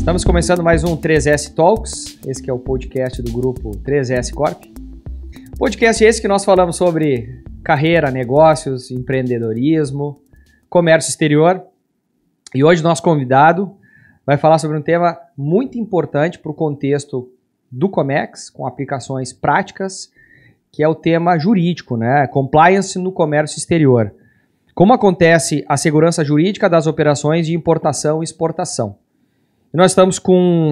Estamos começando mais um 3S Talks, esse que é o podcast do grupo 3S Corp. Podcast esse que nós falamos sobre carreira, negócios, empreendedorismo, comércio exterior. E hoje nosso convidado vai falar sobre um tema muito importante para o contexto do Comex, com aplicações práticas, que é o tema jurídico, né? Compliance no comércio exterior. Como acontece a segurança jurídica das operações de importação e exportação. E nós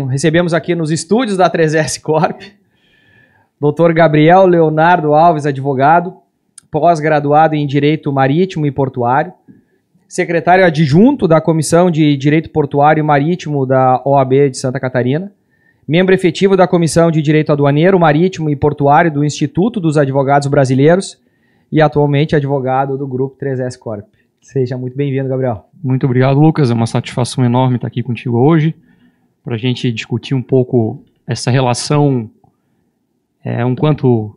recebemos aqui nos estúdios da 3S Corp, Dr. Gabriel Leonardo Alves, advogado, pós-graduado em Direito Marítimo e Portuário, secretário adjunto da Comissão de Direito Portuário e Marítimo da OAB de Santa Catarina, membro efetivo da Comissão de Direito Aduaneiro, Marítimo e Portuário do Instituto dos Advogados Brasileiros e atualmente advogado do Grupo 3S Corp. Seja muito bem-vindo, Gabriel. Muito obrigado, Lucas. É uma satisfação enorme estar aqui contigo hoje para a gente discutir um pouco essa relação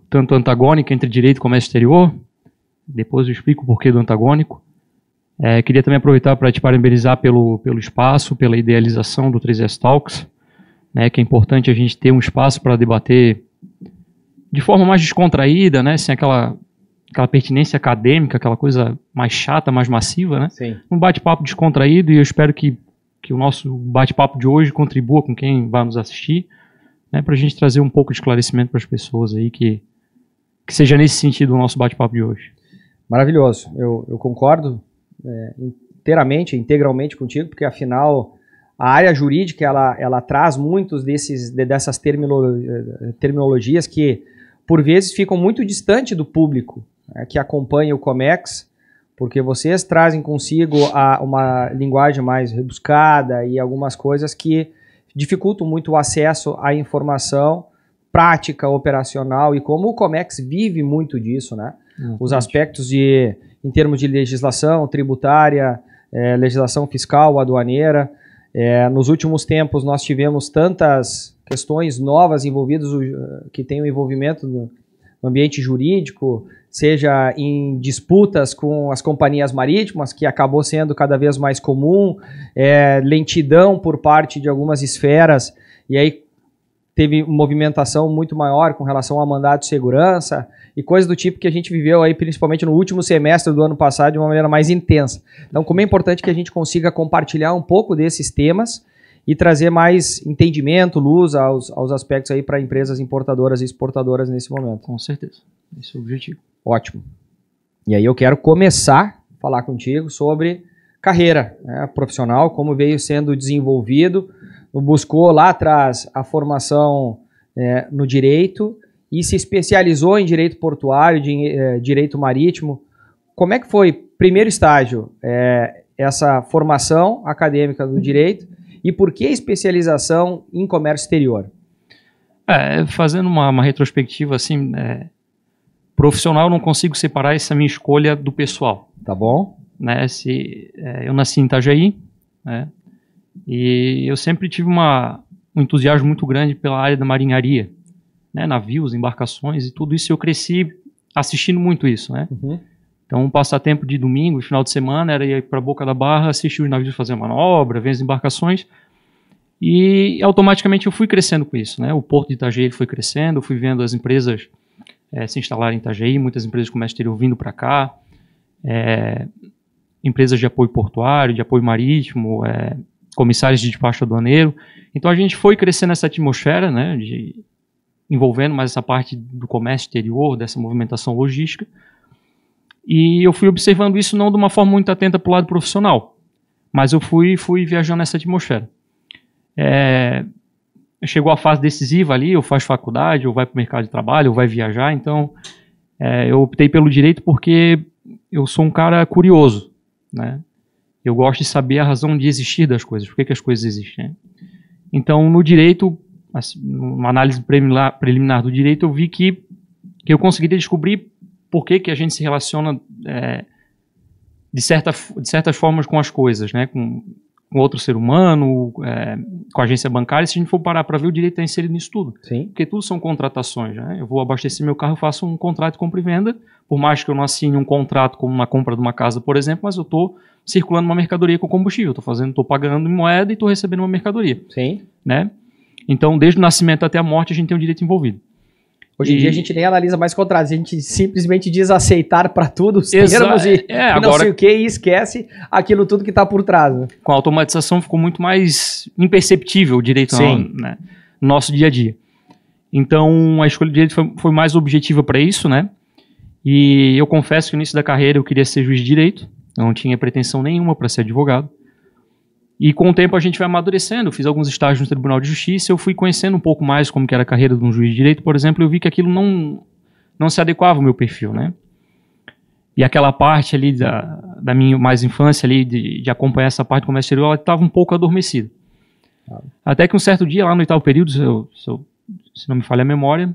tanto antagônica entre direito e comércio exterior. Depois eu explico o porquê do antagônico. Queria também aproveitar para te parabenizar pelo espaço, pela idealização do 3S Talks, né, que é importante a gente ter um espaço para debater de forma mais descontraída, né, sem aquela pertinência acadêmica, aquela coisa mais chata, mais massiva, né? Sim. Um bate-papo descontraído, e eu espero que o nosso bate-papo de hoje contribua com quem vai nos assistir, né, para a gente trazer um pouco de esclarecimento para as pessoas aí, que seja nesse sentido o nosso bate-papo de hoje. Maravilhoso. Eu concordo integralmente contigo, porque afinal a área jurídica ela traz muitos dessas terminologias que por vezes ficam muito distante do público que acompanha o Comex, porque vocês trazem consigo uma linguagem mais rebuscada e algumas coisas que dificultam muito o acesso à informação prática, operacional, e como o Comex vive muito disso, né? Os aspectos em termos de legislação tributária, legislação fiscal, aduaneira. Nos últimos tempos nós tivemos tantas questões novas envolvidas que têm um envolvimento no ambiente jurídico, seja em disputas com as companhias marítimas, que acabou sendo cada vez mais comum, lentidão por parte de algumas esferas, e aí teve movimentação muito maior com relação a mandado de segurança e coisas do tipo que a gente viveu aí, principalmente no último semestre do ano passado, de uma maneira mais intensa. Então, como é importante que a gente consiga compartilhar um pouco desses temas e trazer mais entendimento, luz aos aspectos aí para empresas importadoras e exportadoras nesse momento. Com certeza. Esse é o objetivo. Ótimo. E aí eu quero começar a falar contigo sobre carreira, né, profissional, como veio sendo desenvolvido, buscou lá atrás a formação no direito e se especializou em direito portuário, direito marítimo. Como é que foi, primeiro estágio, essa formação acadêmica do direito e por que especialização em comércio exterior? Fazendo uma retrospectiva assim, profissional, eu não consigo separar essa minha escolha do pessoal. Tá bom. Né, eu nasci em Itajaí, né, e eu sempre tive um entusiasmo muito grande pela área da marinharia, né, navios, embarcações e tudo isso. Eu cresci assistindo muito isso, né? Uhum. Então, um passatempo de domingo, final de semana, era ir para a Boca da Barra, assistir os navios fazer manobra, ver as embarcações, e automaticamente eu fui crescendo com isso, né? O Porto de Itajaí foi crescendo, eu fui vendo as empresas se instalarem em Itajaí, muitas empresas de comércio exterior vindo para cá, empresas de apoio portuário, de apoio marítimo, comissários de despacho aduaneiro. Então a gente foi crescendo nessa atmosfera, né, envolvendo mais essa parte do comércio exterior, dessa movimentação logística. E eu fui observando isso não de uma forma muito atenta para o lado profissional, mas eu fui viajando nessa atmosfera. Chegou a fase decisiva ali, ou faz faculdade, ou vai para o mercado de trabalho, ou vai viajar. Então eu optei pelo direito porque eu sou um cara curioso, né? Eu gosto de saber a razão de existir das coisas, por que as coisas existem, né? Então, no direito, assim, numa análise preliminar do direito, eu vi que eu conseguiria descobrir por que a gente se relaciona de certas formas com as coisas, né? Com com outro ser humano, com a agência bancária, se a gente for parar para ver, o direito está inserido nisso tudo. Sim. Porque tudo são contratações, né? Eu vou abastecer meu carro, eu faço um contrato de compra e venda, por mais que eu não assine um contrato como uma compra de uma casa, por exemplo, mas eu estou circulando uma mercadoria com combustível, estou pagando em moeda e estou recebendo uma mercadoria. Sim. Né? Então, desde o nascimento até a morte, a gente tem o direito envolvido. Hoje em dia a gente nem analisa mais contratos, a gente simplesmente diz aceitar para tudo os termos e não agora, sei o que, e esquece aquilo tudo que está por trás. Né? Com a automatização ficou muito mais imperceptível o direito no nosso dia a dia. Então a escolha de direito foi mais objetiva para isso, né? E eu confesso que no início da carreira eu queria ser juiz de direito, eu não tinha pretensão nenhuma para ser advogado. E com o tempo a gente vai amadurecendo, eu fiz alguns estágios no Tribunal de Justiça, eu fui conhecendo um pouco mais como que era a carreira de um juiz de direito, por exemplo, eu vi que aquilo não se adequava ao meu perfil, né? E aquela parte ali da minha mais infância ali, de acompanhar essa parte do comércio exterior, ela estava um pouco adormecida. Até que um certo dia, lá no 8º período, se não me falha a memória,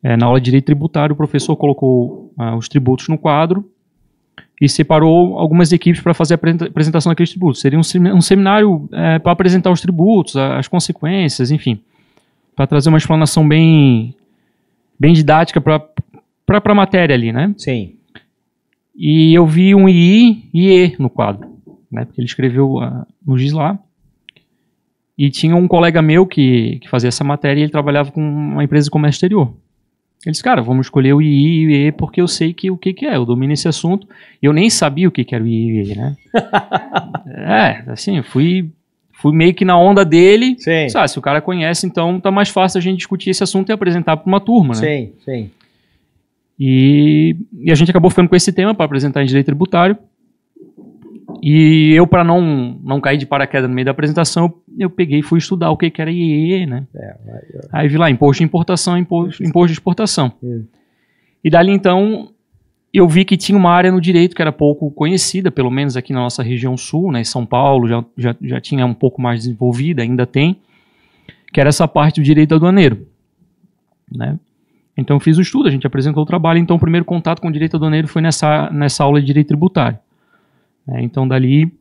na aula de direito tributário, o professor colocou os tributos no quadro, e separou algumas equipes para fazer a apresentação daqueles tributos. Seria um seminário para apresentar os tributos, as consequências, enfim, para trazer uma explanação bem didática para a matéria ali, né? Sim. E eu vi um II e E no quadro, né? Porque ele escreveu no GIS lá. E tinha um colega meu que fazia essa matéria e ele trabalhava com uma empresa de comércio exterior. Ele disse, cara, vamos escolher o II e o E porque eu sei o que é, eu domino esse assunto. Eu nem sabia o que era o II e o E, né? Assim, eu fui meio que na onda dele. Sim. Sabe, se o cara conhece, então tá mais fácil a gente discutir esse assunto e apresentar para uma turma, né? Sim, sim. E a gente acabou ficando com esse tema para apresentar em direito tributário. E eu, para não cair de paraquedas no meio da apresentação, eu peguei e fui estudar o que era IE, né? Aí vi lá, imposto de importação, imposto de exportação. E dali, então, eu vi que tinha uma área no direito que era pouco conhecida, pelo menos aqui na nossa região sul, né? Em São Paulo já tinha um pouco mais desenvolvida, ainda tem, que era essa parte do direito aduaneiro, né? Então, eu fiz o estudo, a gente apresentou o trabalho, então o primeiro contato com o direito aduaneiro foi nessa aula de direito tributário. Então, dali,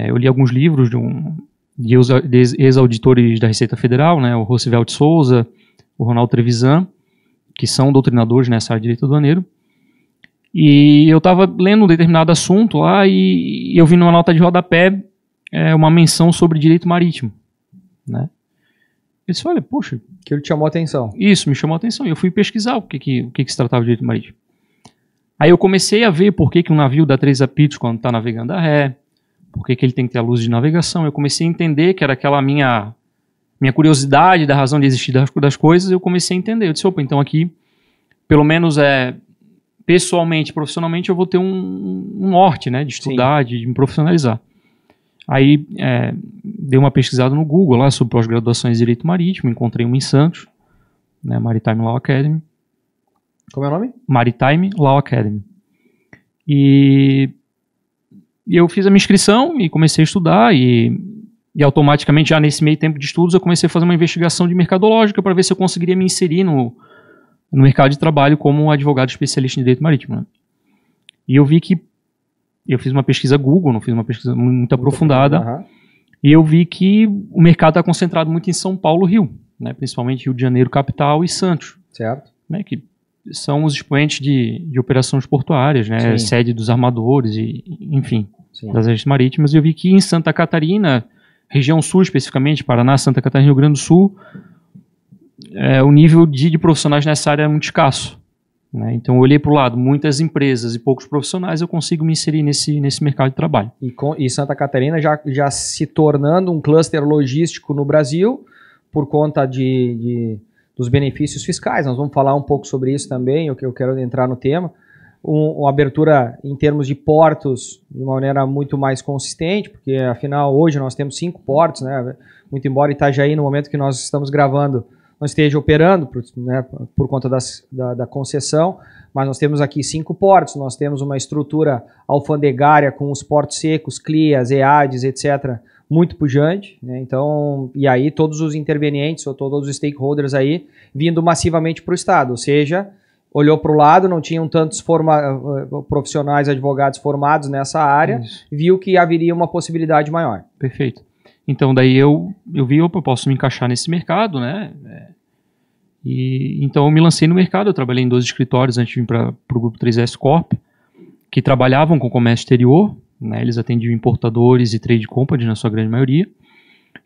eu li alguns livros de ex-auditores da Receita Federal, né, o Roosevelt Souza, o Ronaldo Trevisan, que são doutrinadores nessa área de direito aduaneiro. E eu estava lendo um determinado assunto lá e eu vi numa nota de rodapé uma menção sobre direito marítimo, né? Eu disse, olha, poxa... Aquilo te chamou a atenção. Isso, me chamou a atenção. E eu fui pesquisar o que se tratava de direito marítimo. Aí eu comecei a ver por que um navio dá 3 apitos quando está navegando a ré, por que ele tem que ter a luz de navegação. Eu comecei a entender que era aquela minha curiosidade da razão de existir das coisas, eu comecei a entender. Eu disse, opa, então aqui, pelo menos pessoalmente, profissionalmente, eu vou ter um norte, né, de estudar, de me profissionalizar. Aí dei uma pesquisada no Google lá sobre pós-graduações em Direito Marítimo, encontrei uma em Santos, né, Maritime Law Academy. Como é o nome? Maritime Law Academy. E eu fiz a minha inscrição e comecei a estudar e automaticamente, já nesse meio tempo de estudos, eu comecei a fazer uma investigação de mercadológica para ver se eu conseguiria me inserir no mercado de trabalho como advogado especialista em direito marítimo, né? E eu vi que eu fiz uma pesquisa Google, não fiz uma pesquisa muito aprofundada, e eu vi que o mercado está concentrado muito em São Paulo, Rio, né? Principalmente Rio de Janeiro, capital, e Santos. Certo. Né? Que são os expoentes de operações portuárias, né? Sede dos armadores, enfim, das agências marítimas. E eu vi que em Santa Catarina, região sul especificamente, Paraná, Santa Catarina, Rio Grande do Sul, o nível de profissionais nessa área é muito escasso, né? Então eu olhei para o lado, muitas empresas e poucos profissionais, eu consigo me inserir nesse mercado de trabalho. E Santa Catarina já se tornando um cluster logístico no Brasil, por conta dos benefícios fiscais. Nós vamos falar um pouco sobre isso também, eu quero entrar no tema. Uma abertura em termos de portos de uma maneira muito mais consistente, porque afinal hoje nós temos 5 portos, né? Muito embora Itajaí, no momento que nós estamos gravando, não esteja operando, né, por conta da concessão, mas nós temos aqui 5 portos, nós temos uma estrutura alfandegária com os portos secos, CLIAs, EADs, etc., muito pujante, né? Então, e aí todos os intervenientes ou todos os stakeholders aí vindo massivamente para o Estado, ou seja, olhou para o lado, não tinham tantos profissionais, advogados formados nessa área, viu que haveria uma possibilidade maior. Perfeito. Então, daí eu vi, opa, eu posso me encaixar nesse mercado, né? Então, eu me lancei no mercado, eu trabalhei em 2 escritórios antes de vir para o Grupo 3S Corp, que trabalhavam com comércio exterior, né? Eles atendiam importadores e trade companies, na sua grande maioria.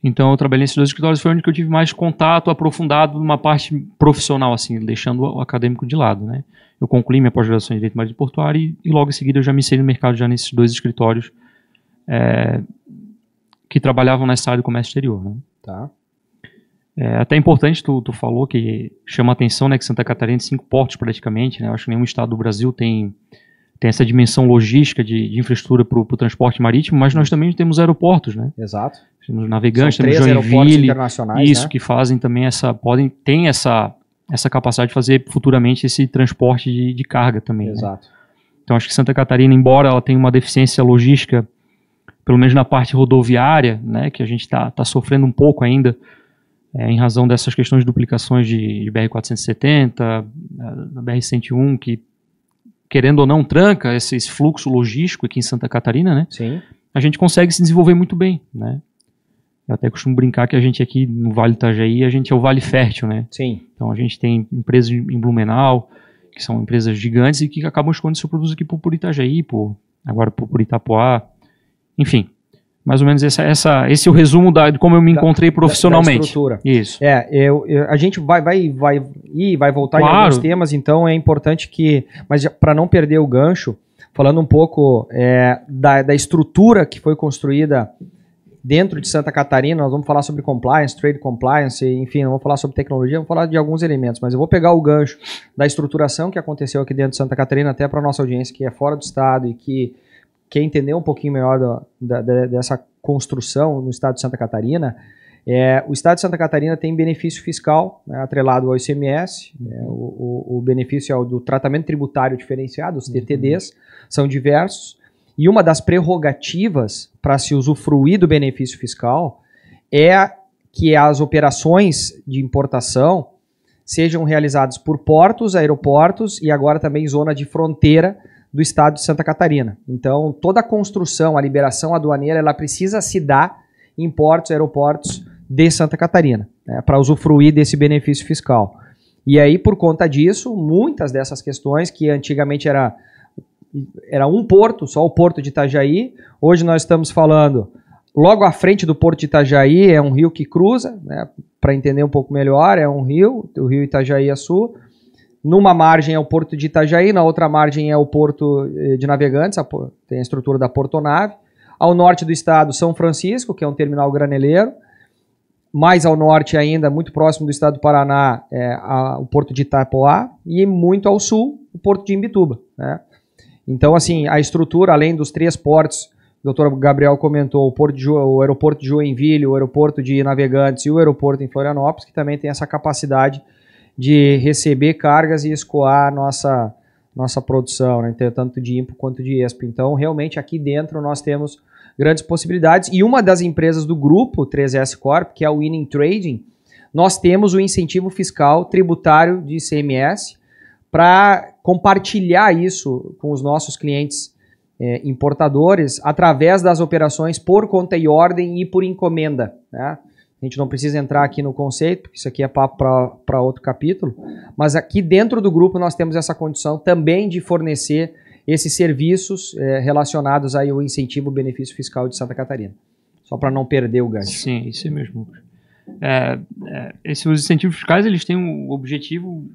Então, eu trabalhei nesses 2 escritórios, foi onde que eu tive mais contato aprofundado numa parte profissional, assim, deixando o acadêmico de lado, né? Eu concluí minha pós-graduação em Direito Marítimo e Portuário e logo em seguida eu já me inseri no mercado já nesses 2 escritórios que trabalhavam nessa área do comércio exterior, né? Tá. Até importante, tu falou que chama a atenção, né, que Santa Catarina tem 5 portos praticamente, né? Eu acho que nenhum estado do Brasil tem essa dimensão logística de infraestrutura para o transporte marítimo, mas nós também temos aeroportos, né? Exato. Temos Navegantes, São temos 3 aeroportos Joinville, internacionais, isso, né? que fazem também tem essa capacidade de fazer futuramente esse transporte de carga também. Exato. Né? Então acho que Santa Catarina, embora ela tenha uma deficiência logística, pelo menos na parte rodoviária, né, que a gente está sofrendo um pouco ainda, em razão dessas questões de duplicações de BR-470, da BR-101, que, querendo ou não, tranca esse fluxo logístico aqui em Santa Catarina, né? Sim. A gente consegue se desenvolver muito bem, né? Eu até costumo brincar que a gente aqui no Vale do Itajaí, a gente é o Vale Fértil, né? Sim. Então a gente tem empresas em Blumenau, que são empresas gigantes e que acabam escondendo seu produto aqui por Itajaí, agora por Itapoá, enfim. Mais ou menos esse é o resumo de como eu me encontrei profissionalmente. Da estrutura. Isso. A gente vai voltar claro. Em alguns temas, então é importante que, mas para não perder o gancho, falando um pouco da estrutura que foi construída dentro de Santa Catarina, nós vamos falar sobre compliance, trade compliance, enfim, não vamos falar sobre tecnologia, vamos falar de alguns elementos, mas eu vou pegar o gancho da estruturação que aconteceu aqui dentro de Santa Catarina, até para a nossa audiência que é fora do estado e que quer entender um pouquinho melhor dessa construção no estado de Santa Catarina. O estado de Santa Catarina tem benefício fiscal, né, atrelado ao ICMS, o benefício é o do tratamento tributário diferenciado, os TTDs, são diversos, e uma das prerrogativas para se usufruir do benefício fiscal é que as operações de importação sejam realizadas por portos, aeroportos e agora também zona de fronteira do estado de Santa Catarina. Então, toda a construção, a liberação aduaneira, ela precisa se dar em portos, aeroportos de Santa Catarina, né, para usufruir desse benefício fiscal. E aí, por conta disso, muitas dessas questões que antigamente era um porto, só o porto de Itajaí, hoje nós estamos falando, logo à frente do porto de Itajaí é um rio que cruza, né, para entender um pouco melhor, é um rio, o rio Itajaí-Açu. Numa margem é o porto de Itajaí, na outra margem é o porto de Navegantes, tem a estrutura da portonave. Ao norte do estado, São Francisco, que é um terminal graneleiro. Mais ao norte ainda, muito próximo do estado do Paraná, o porto de Itapoá. E muito ao sul, o porto de Imbituba, né? Então, assim, a estrutura, além dos 3 portos, o doutor Gabriel comentou, o aeroporto de Joinville, o aeroporto de Navegantes e o aeroporto em Florianópolis, que também tem essa capacidade de receber cargas e escoar a nossa produção, né, tanto de IMPO quanto de EXPO. Então, realmente, aqui dentro nós temos grandes possibilidades. E uma das empresas do grupo 3S Corp, que é o Winning Trading, nós temos o incentivo fiscal tributário de ICMS para compartilhar isso com os nossos clientes importadores através das operações por conta e ordem e por encomenda, né? A gente não precisa entrar aqui no conceito, porque isso aqui é papo para outro capítulo, mas aqui dentro do grupo nós temos essa condição também de fornecer esses serviços relacionados aí ao incentivo benefício fiscal de Santa Catarina. Só para não perder o gancho. Sim, isso mesmo. Esses incentivos fiscais, eles têm o objetivo,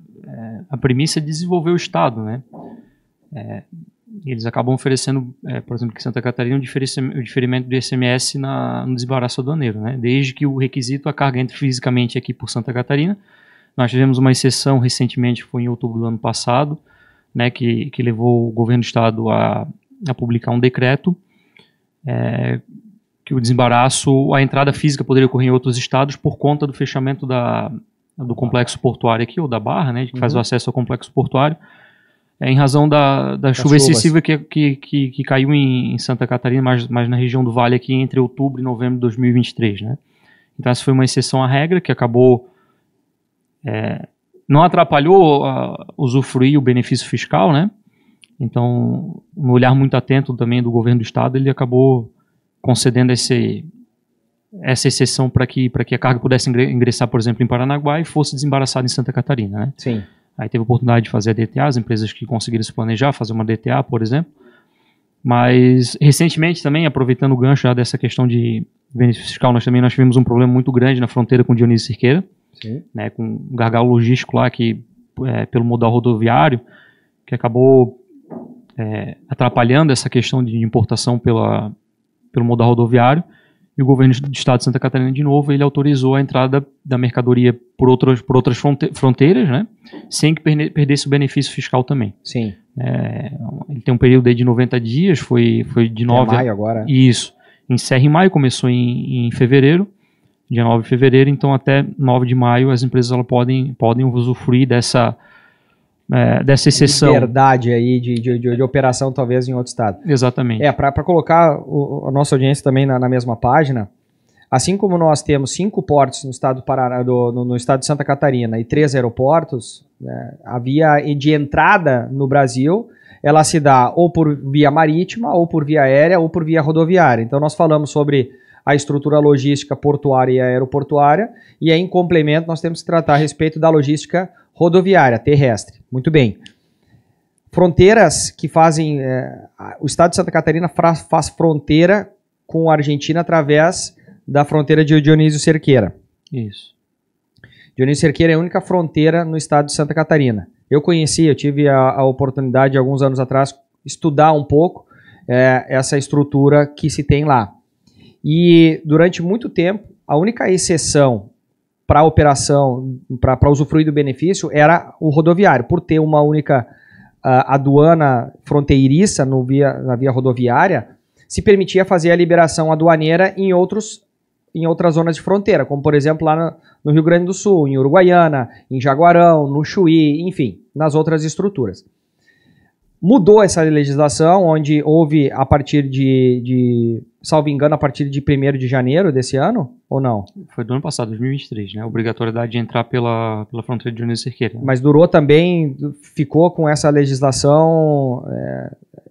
a premissa de desenvolver o Estado, né? Eles acabam oferecendo, por exemplo, que Santa Catarina, o diferimento do ICMS no desembaraço aduaneiro, né? Desde que o requisito, a carga entre fisicamente aqui por Santa Catarina. Nós tivemos uma exceção recentemente, foi em outubro do ano passado, né, que levou o governo do estado a publicar um decreto que o desembaraço, a entrada física poderia ocorrer em outros estados por conta do fechamento do complexo portuário aqui, ou da Barra, né, que faz o acesso ao complexo portuário, em razão da chuva excessiva que caiu em Santa Catarina, mas na região do Vale aqui entre outubro e novembro de 2023, né. Então essa foi uma exceção à regra que acabou não atrapalhou usufruir o benefício fiscal, né? Então, um olhar muito atento também do governo do estado, ele acabou concedendo essa exceção para que a carga pudesse ingressar, por exemplo, em Paranaguá e fosse desembaraçada em Santa Catarina, né? Sim. Aí teve a oportunidade de fazer a DTA, as empresas que conseguiram se planejar, fazer uma DTA, por exemplo. Mas, recentemente também, aproveitando o gancho já dessa questão de benefício fiscal, nós tivemos um problema muito grande na fronteira com Dionísio Cerqueira, né, com um gargalo logístico lá, que, pelo modal rodoviário, que acabou atrapalhando essa questão de importação pelo modal rodoviário. E o governo do estado de Santa Catarina, de novo, ele autorizou a entrada da mercadoria por outras fronteiras, né, sem que perdesse o benefício fiscal também. Sim. Ele tem um período aí de 90 dias, foi de 9... maio agora. Isso. Encerra em maio, começou em fevereiro, dia 9 de fevereiro, então até 9 de maio as empresas podem usufruir dessa exceção. Liberdade aí de operação, talvez, em outro estado. Exatamente. Para colocar a nossa audiência também na mesma página, assim como nós temos 5 portos no estado do Paraná, no estado de Santa Catarina e 3 aeroportos, né, a via de entrada no Brasil, ela se dá ou por via marítima, ou por via aérea, ou por via rodoviária. Então nós falamos sobre a estrutura logística portuária e aeroportuária, e aí em complemento nós temos que tratar a respeito da logística rodoviária, terrestre. Muito bem. Fronteiras que fazem... o estado de Santa Catarina faz fronteira com a Argentina através da fronteira de Dionísio Cerqueira. Isso. Dionísio Cerqueira é a única fronteira no estado de Santa Catarina. Eu tive a oportunidade, alguns anos atrás, estudar um pouco essa estrutura que se tem lá. E durante muito tempo, a única exceção para a operação, para usufruir do benefício, era o rodoviário, por ter uma única aduana fronteiriça na via rodoviária, se permitia fazer a liberação aduaneira em outras zonas de fronteira, como por exemplo lá no Rio Grande do Sul, em Uruguaiana, em Jaguarão, no Chuí, enfim, nas outras estruturas. Mudou essa legislação, onde houve a partir salvo engano, a partir de 1º de janeiro desse ano, ou não? Foi do ano passado, 2023, né? A obrigatoriedade de entrar pela fronteira de Dionísio Cerqueira. Mas durou também, ficou com essa legislação,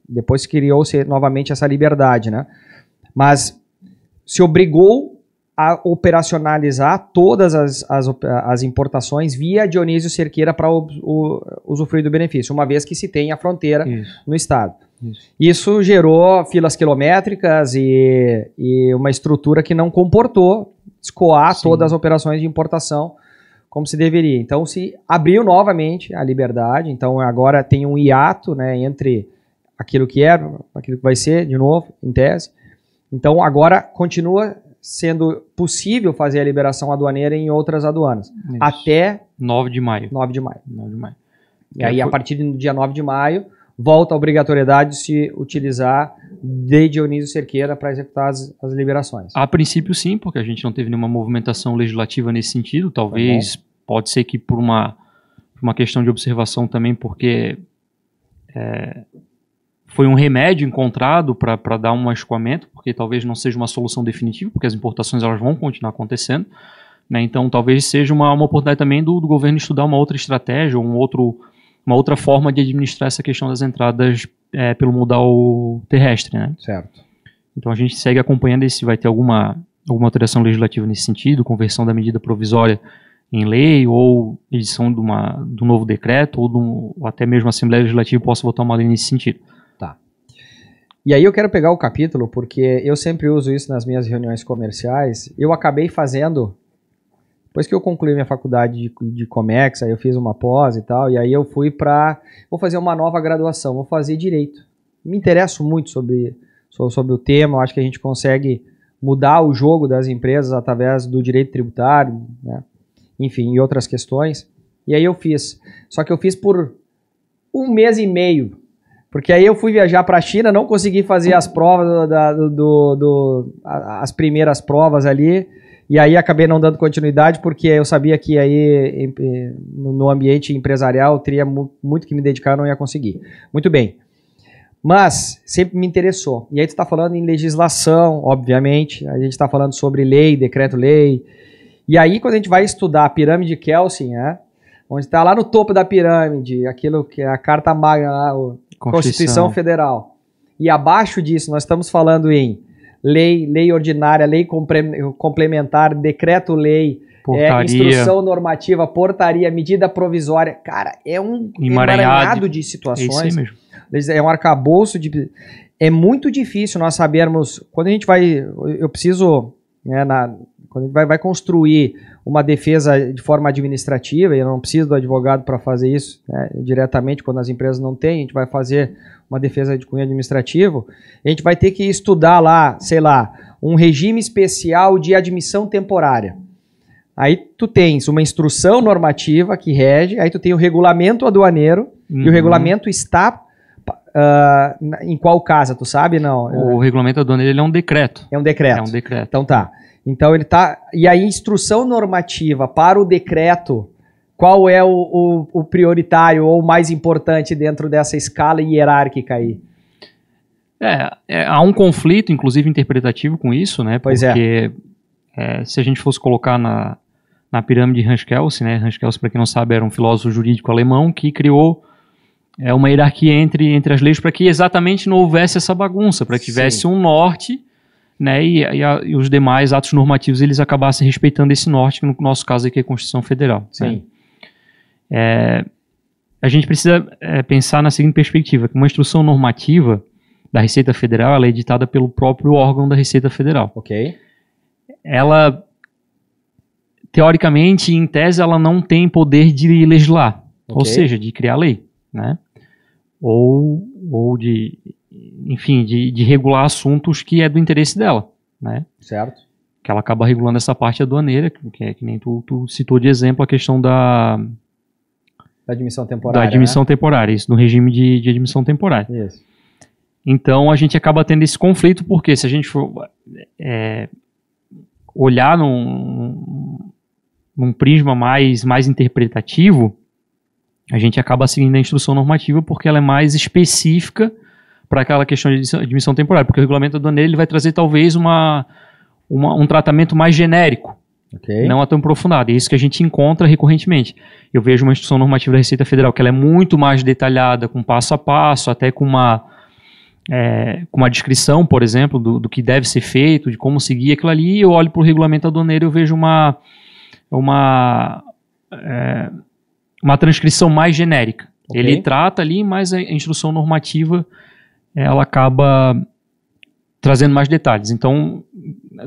depois criou-se novamente essa liberdade, né? Mas se obrigou a operacionalizar todas as importações via Dionísio Cerqueira para usufruir do benefício, uma vez que se tem a fronteira no estado. Isso gerou filas quilométricas e uma estrutura que não comportou escoar todas as operações de importação como se deveria. Então se abriu novamente a liberdade, então agora tem um hiato, né, entre aquilo que era, aquilo que vai ser, de novo, em tese. Então agora continua sendo possível fazer a liberação aduaneira em outras aduanas. Isso. Até 9 de maio. 9 de maio. 9 de maio. E aí, a partir do dia 9 de maio, volta a obrigatoriedade de se utilizar de Dionísio Cerqueira para executar as liberações. A princípio, sim, porque a gente não teve nenhuma movimentação legislativa nesse sentido. Talvez, pode ser que por uma questão de observação também, porque foi um remédio encontrado para dar um escoamento, porque talvez não seja uma solução definitiva, porque as importações elas vão continuar acontecendo, né? Então talvez seja uma oportunidade também do governo estudar uma outra estratégia, uma outra forma de administrar essa questão das entradas pelo modal terrestre, né? Certo. Então a gente segue acompanhando se vai ter alguma alteração legislativa nesse sentido, conversão da medida provisória em lei, ou edição do novo decreto, ou até mesmo a Assembleia Legislativa possa votar uma lei nesse sentido. E aí eu quero pegar o capítulo, porque eu sempre uso isso nas minhas reuniões comerciais. Eu acabei fazendo, depois que eu concluí minha faculdade de Comex, aí eu fiz uma pós e tal, e aí eu fui vou fazer uma nova graduação, vou fazer Direito. Me interesso muito sobre o tema, eu acho que a gente consegue mudar o jogo das empresas através do direito tributário, né? Enfim, e outras questões. E aí eu fiz. Só que eu fiz por 1 mês e meio. Porque aí eu fui viajar para a China, não consegui fazer as provas, as primeiras provas ali, e aí acabei não dando continuidade, porque eu sabia que aí no ambiente empresarial eu teria muito que me dedicar, não ia conseguir. Muito bem. Mas sempre me interessou. E aí tu está falando em legislação, obviamente, a gente está falando sobre lei, decreto-lei, e aí quando a gente vai estudar a pirâmide Kelsen, né, onde está lá no topo da pirâmide, aquilo que é a Carta Magna, a Constituição Federal. E abaixo disso, nós estamos falando em lei ordinária, lei complementar, decreto-lei, instrução normativa, portaria, medida provisória. Cara, é um emaranhado de situações. É isso mesmo. É um arcabouço de... É muito difícil nós sabermos... Quando a gente vai... Eu preciso... Né, quando a gente vai construir uma defesa de forma administrativa, e eu não preciso do advogado para fazer isso, né, diretamente, quando as empresas não têm, a gente vai fazer uma defesa de cunho administrativo, a gente vai ter que estudar lá, sei lá, um regime especial de admissão temporária. Aí tu tens uma instrução normativa que rege, aí tu tem o regulamento aduaneiro, e o regulamento está... em qual casa, tu sabe? Não. O regulamento aduaneiro ele é um decreto. É um decreto. É um decreto. Então tá. Então ele tá. E a instrução normativa para o decreto, qual é o prioritário ou o mais importante dentro dessa escala hierárquica aí? Há um conflito, inclusive interpretativo, com isso, né? Pois porque se a gente fosse colocar na pirâmide de Hans Kelsen, né? Hans Kelsen, para quem não sabe, era um filósofo jurídico alemão que criou uma hierarquia entre as leis para que exatamente não houvesse essa bagunça, para que tivesse um norte, né, e os demais atos normativos eles acabassem respeitando esse norte, que no nosso caso aqui é a Constituição Federal. Sim. Né? A gente precisa pensar na seguinte perspectiva, que uma instrução normativa da Receita Federal ela é editada pelo próprio órgão da Receita Federal. Ok. Ela, teoricamente, em tese, ela não tem poder de legislar, ou seja, de criar lei, né? Ou de, enfim, de regular assuntos que é do interesse dela, né? Certo. Que ela acaba regulando essa parte aduaneira, que nem tu citou de exemplo a questão da admissão temporária. Da admissão temporária, isso, no regime de admissão temporária. Isso. Então a gente acaba tendo esse conflito, porque se a gente for olhar num prisma mais interpretativo, a gente acaba seguindo a instrução normativa porque ela é mais específica para aquela questão de admissão temporária, porque o regulamento aduaneiro ele vai trazer talvez um tratamento mais genérico, não tão aprofundado. É isso que a gente encontra recorrentemente. Eu vejo uma instrução normativa da Receita Federal que ela é muito mais detalhada, com passo a passo, até com uma descrição, por exemplo, do que deve ser feito, de como seguir aquilo ali. Eu olho para o regulamento aduaneiro e eu vejo uma transcrição mais genérica. Ele trata ali, mas a instrução normativa ela acaba trazendo mais detalhes. Então,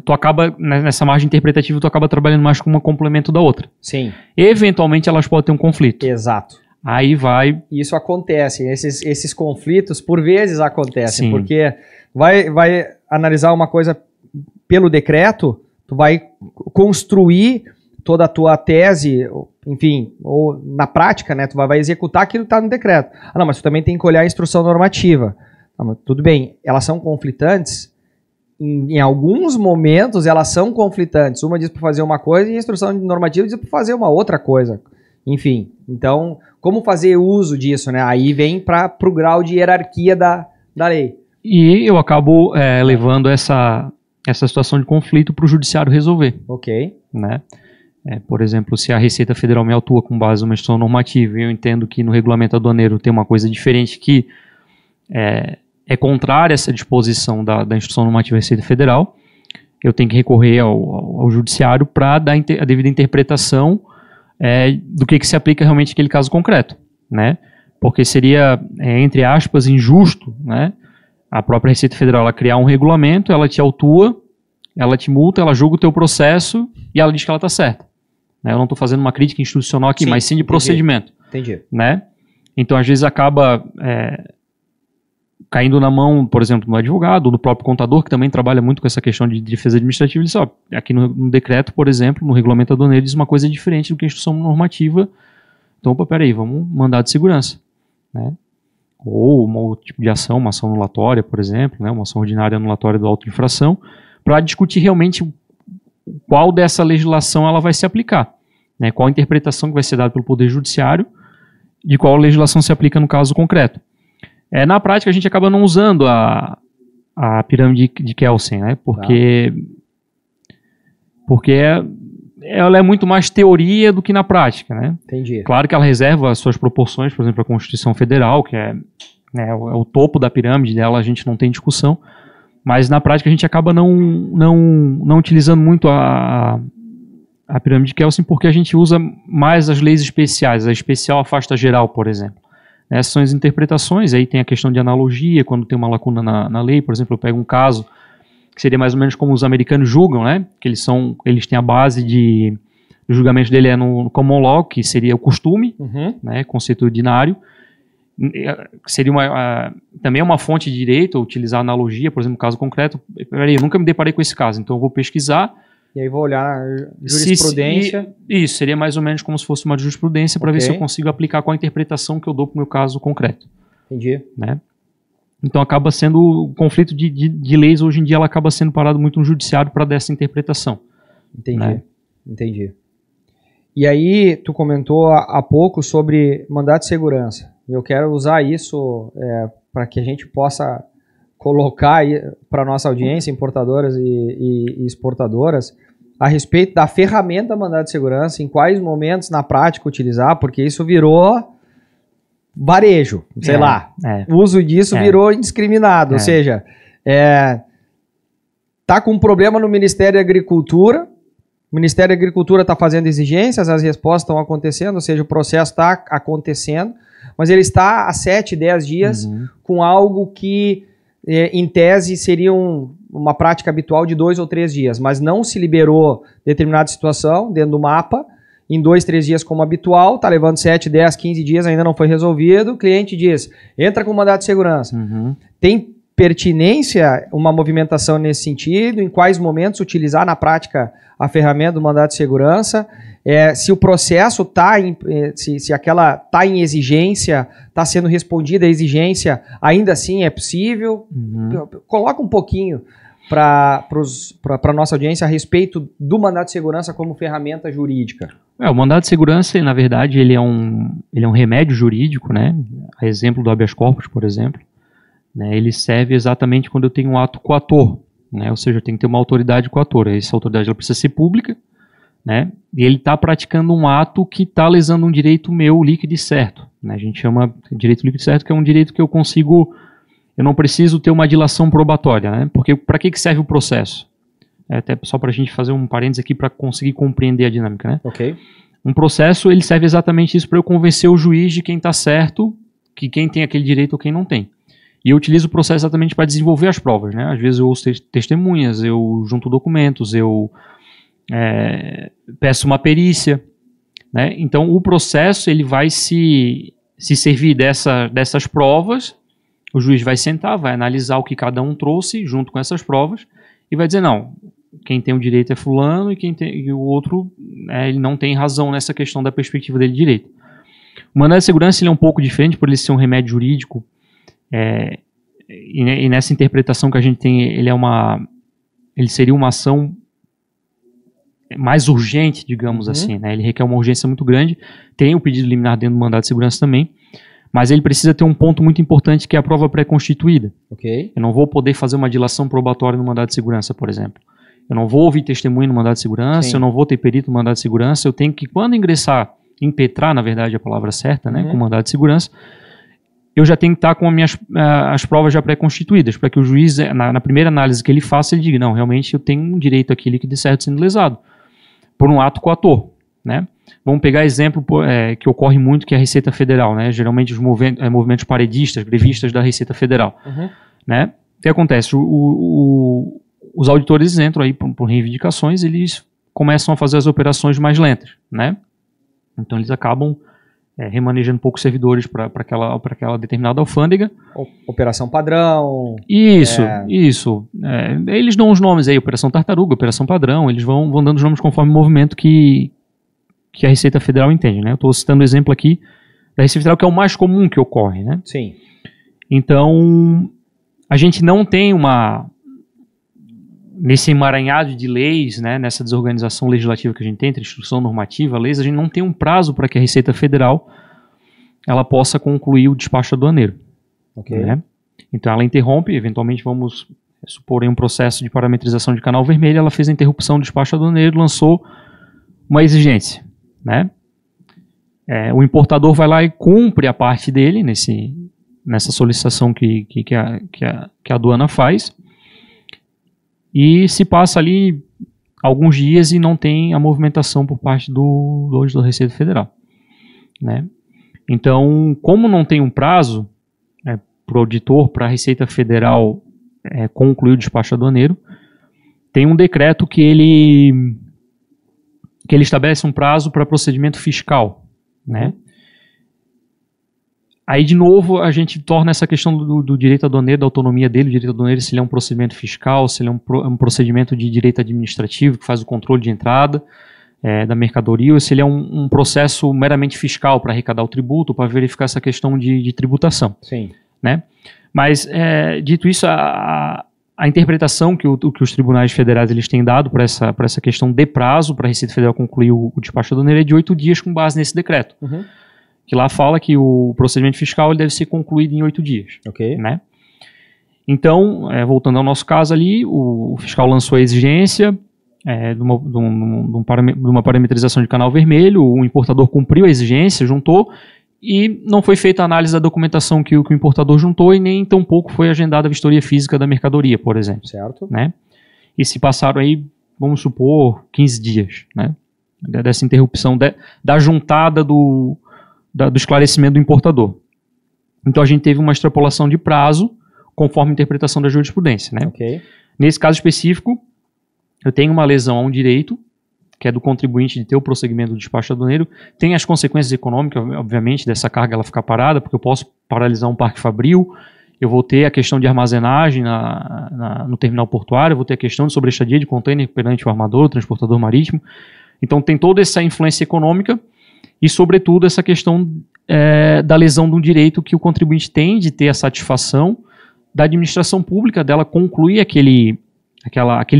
tu acaba, nessa margem interpretativa, tu acaba trabalhando mais com uma complemento da outra. Sim. Eventualmente, elas podem ter um conflito. Exato. Aí vai... Isso acontece. Esses conflitos, por vezes, acontecem. Sim. Porque vai analisar uma coisa pelo decreto, tu vai construir toda a tua tese, enfim, ou na prática, né, tu vai executar aquilo que está no decreto. Não, mas tu também tem que olhar a instrução normativa. Mas tudo bem, elas são conflitantes? Em alguns momentos elas são conflitantes. Uma diz para fazer uma coisa e a instrução normativa diz para fazer uma outra coisa. Enfim, então, como fazer uso disso, né? Aí vem para o grau de hierarquia da lei. E eu acabo levando essa situação de conflito para o judiciário resolver. Ok. Né? Por exemplo, se a Receita Federal me autua com base numa instrução normativa e eu entendo que no regulamento aduaneiro tem uma coisa diferente que é contrária a essa disposição da instrução normativa da Receita Federal, eu tenho que recorrer ao judiciário para dar a devida interpretação do que se aplica realmente naquele caso concreto, né? Porque seria, entre aspas, injusto, né? A própria Receita Federal ela criar um regulamento, ela te autua, ela te multa, ela julga o teu processo e ela diz que ela está certa. Eu não estou fazendo uma crítica institucional aqui, mas sim de procedimento. Entendi. Né? Então, às vezes, acaba caindo na mão, por exemplo, do advogado, ou do próprio contador, que também trabalha muito com essa questão de defesa administrativa. Ele diz, aqui no decreto, por exemplo, no regulamento aduaneiro, diz uma coisa diferente do que a instrução normativa. Então, peraí, vamos mandar de segurança. Né? Ou um outro tipo de ação, uma ação anulatória, por exemplo, né? Uma ação ordinária anulatória do auto de infração, para discutir realmente qual dessa legislação ela vai se aplicar, né? Qual a interpretação que vai ser dada pelo Poder Judiciário de qual legislação se aplica no caso concreto. Na prática, a gente acaba não usando a pirâmide de Kelsen, né? Porque ela é muito mais teoria do que na prática, né? Entendi. Claro que ela reserva as suas proporções, por exemplo, a Constituição Federal, que é o topo da pirâmide dela, a gente não tem discussão, mas na prática a gente acaba não utilizando muito a pirâmide de Kelsen, porque a gente usa mais as leis especiais. A especial afasta a geral, por exemplo. Essas são as interpretações, aí tem a questão de analogia, quando tem uma lacuna na lei, por exemplo, eu pego um caso que seria mais ou menos como os americanos julgam, né? Que eles têm a base o julgamento dele é no common law, que seria o costume, né? Conceito ordinário. Seria também uma fonte de direito, utilizar analogia, por exemplo, no caso concreto. Peraí, eu nunca me deparei com esse caso, então eu vou pesquisar. E aí vou olhar a jurisprudência. Isso, seria mais ou menos como se fosse uma jurisprudência para ver se eu consigo aplicar com a interpretação que eu dou para o meu caso concreto. Entendi. Né? Então acaba sendo, o conflito de leis hoje em dia ela acaba sendo parado muito no judiciário para dessa interpretação. Entendi, né? Entendi. E aí tu comentou há pouco sobre mandato de segurança. Eu quero usar isso para que a gente possa colocar para a nossa audiência, importadoras e exportadoras, a respeito da ferramenta mandato de segurança, em quais momentos na prática utilizar, porque isso virou varejo, sei lá. O uso disso virou indiscriminado, ou seja, tá com um problema no Ministério da Agricultura, o Ministério da Agricultura está fazendo exigências, as respostas estão acontecendo, ou seja, o processo está acontecendo, mas ele está há 7, 10 dias com algo que, em tese, seria uma prática habitual de 2 ou 3 dias, mas não se liberou determinada situação dentro do mapa, em 2, 3 dias como habitual, está levando 7, 10, 15 dias, ainda não foi resolvido, o cliente diz, entra com mandato de segurança. Tem pertinência uma movimentação nesse sentido? Em quais momentos utilizar na prática a ferramenta do mandato de segurança? Se o processo está se aquela está em exigência, está sendo respondida a exigência, ainda assim é possível? Coloca um pouquinho para a nossa audiência a respeito do mandato de segurança como ferramenta jurídica. O mandato de segurança, na verdade, ele é um remédio jurídico, né? A exemplo do habeas corpus, por exemplo. Né? Ele serve exatamente quando eu tenho um ato coator, né? Ou seja, eu tenho que ter uma autoridade coatora. Essa autoridade ela precisa ser pública, né? E ele está praticando um ato que está lesando um direito meu líquido e certo. Né? A gente chama de direito líquido e certo, que é um direito que eu não preciso ter uma dilação probatória, né? Porque para que serve o processo? Até só para a gente fazer um parênteses aqui para conseguir compreender a dinâmica, né? Ok. Um processo, ele serve exatamente isso para eu convencer o juiz de quem está certo, que quem tem aquele direito ou quem não tem. E eu utilizo o processo exatamente para desenvolver as provas, né? Às vezes eu uso testemunhas, eu junto documentos, eu peço uma perícia, né? Então o processo ele vai se servir dessas provas, o juiz vai sentar, vai analisar o que cada um trouxe junto com essas provas e vai dizer, não, quem tem o direito é fulano e o outro ele não tem razão nessa questão da perspectiva dele de direito. O mandado de segurança ele é um pouco diferente por ele ser um remédio jurídico. E nessa interpretação que a gente tem, ele seria uma ação mais urgente, digamos assim, né? Ele requer uma urgência muito grande, tem o pedido liminar dentro do mandado de segurança também, mas ele precisa ter um ponto muito importante que é a prova pré-constituída. Okay. Eu não vou poder fazer uma dilação probatória no mandado de segurança, por exemplo. Eu não vou ouvir testemunho no mandado de segurança, eu não vou ter perito no mandado de segurança, eu tenho que, quando ingressar, impetrar, na verdade, a palavra certa, né, com o mandado de segurança, eu já tenho que estar com as provas já pré-constituídas, para que o juiz, na primeira análise que ele faça, ele diga, não, realmente eu tenho um direito aqui líquido e certo sendo lesado, por um ato coator, né? Vamos pegar exemplo que ocorre muito, que é a Receita Federal, né? Geralmente os movimentos paredistas, grevistas da Receita Federal, né? O que acontece? Os auditores entram aí por reivindicações, eles começam a fazer as operações mais lentas, né? Então eles acabam remanejando poucos servidores para aquela determinada alfândega. Operação padrão. Isso. Eles dão os nomes aí, Operação Tartaruga, Operação Padrão, eles vão dando os nomes conforme o movimento que a Receita Federal entende, né? Eu estou citando o exemplo aqui da Receita Federal, que é o mais comum que ocorre, né? Sim. Então, a gente não tem nesse emaranhado de leis, né, nessa desorganização legislativa que a gente tem, entre instrução normativa, leis, a gente não tem um prazo para que a Receita Federal ela possa concluir o despacho aduaneiro. Okay. Né? Então ela interrompe, eventualmente vamos supor em um processo de parametrização de canal vermelho, ela fez a interrupção do despacho aduaneiro, lançou uma exigência, né? O importador vai lá e cumpre a parte dele nessa solicitação que a aduana faz, e se passa ali alguns dias e não tem a movimentação por parte do auditor da Receita Federal, né? Então, como não tem um prazo para o auditor, para a Receita Federal concluir o despacho aduaneiro, tem um decreto que ele estabelece um prazo para procedimento fiscal, né? Aí, de novo, a gente torna essa questão do direito aduaneiro, da autonomia dele, o direito aduaneiro, se ele é um procedimento fiscal, se ele é um procedimento de direito administrativo, que faz o controle de entrada da mercadoria, ou se ele é um processo meramente fiscal para arrecadar o tributo, para verificar essa questão de tributação. Sim. Né? Mas, dito isso, a interpretação que os tribunais federais eles têm dado para essa questão de prazo para a Receita Federal concluir o despacho aduaneiro é de 8 dias com base nesse decreto. Uhum. Que lá fala que o procedimento fiscal ele deve ser concluído em 8 dias. Ok. Né? Então, voltando ao nosso caso ali, o fiscal lançou a exigência de uma parametrização de canal vermelho, o importador cumpriu a exigência, juntou, e não foi feita a análise da documentação que o importador juntou e nem tampouco foi agendada a vistoria física da mercadoria, por exemplo. Certo. Né? E se passaram aí, vamos supor, 15 dias, né? Dessa interrupção, da juntada do esclarecimento do importador. Então a gente teve uma extrapolação de prazo conforme a interpretação da jurisprudência. Né? Okay. Nesse caso específico, eu tenho uma lesão a um direito, que é do contribuinte de ter o prosseguimento do despacho aduaneiro, tem as consequências econômicas, obviamente, dessa carga ela ficar parada, porque eu posso paralisar um parque fabril, eu vou ter a questão de armazenagem no terminal portuário, eu vou ter a questão de sobreestadia de container perante o armador, o transportador marítimo. Então tem toda essa influência econômica e, sobretudo, essa questão da lesão de um direito que o contribuinte tem de ter a satisfação da administração pública dela concluir aquele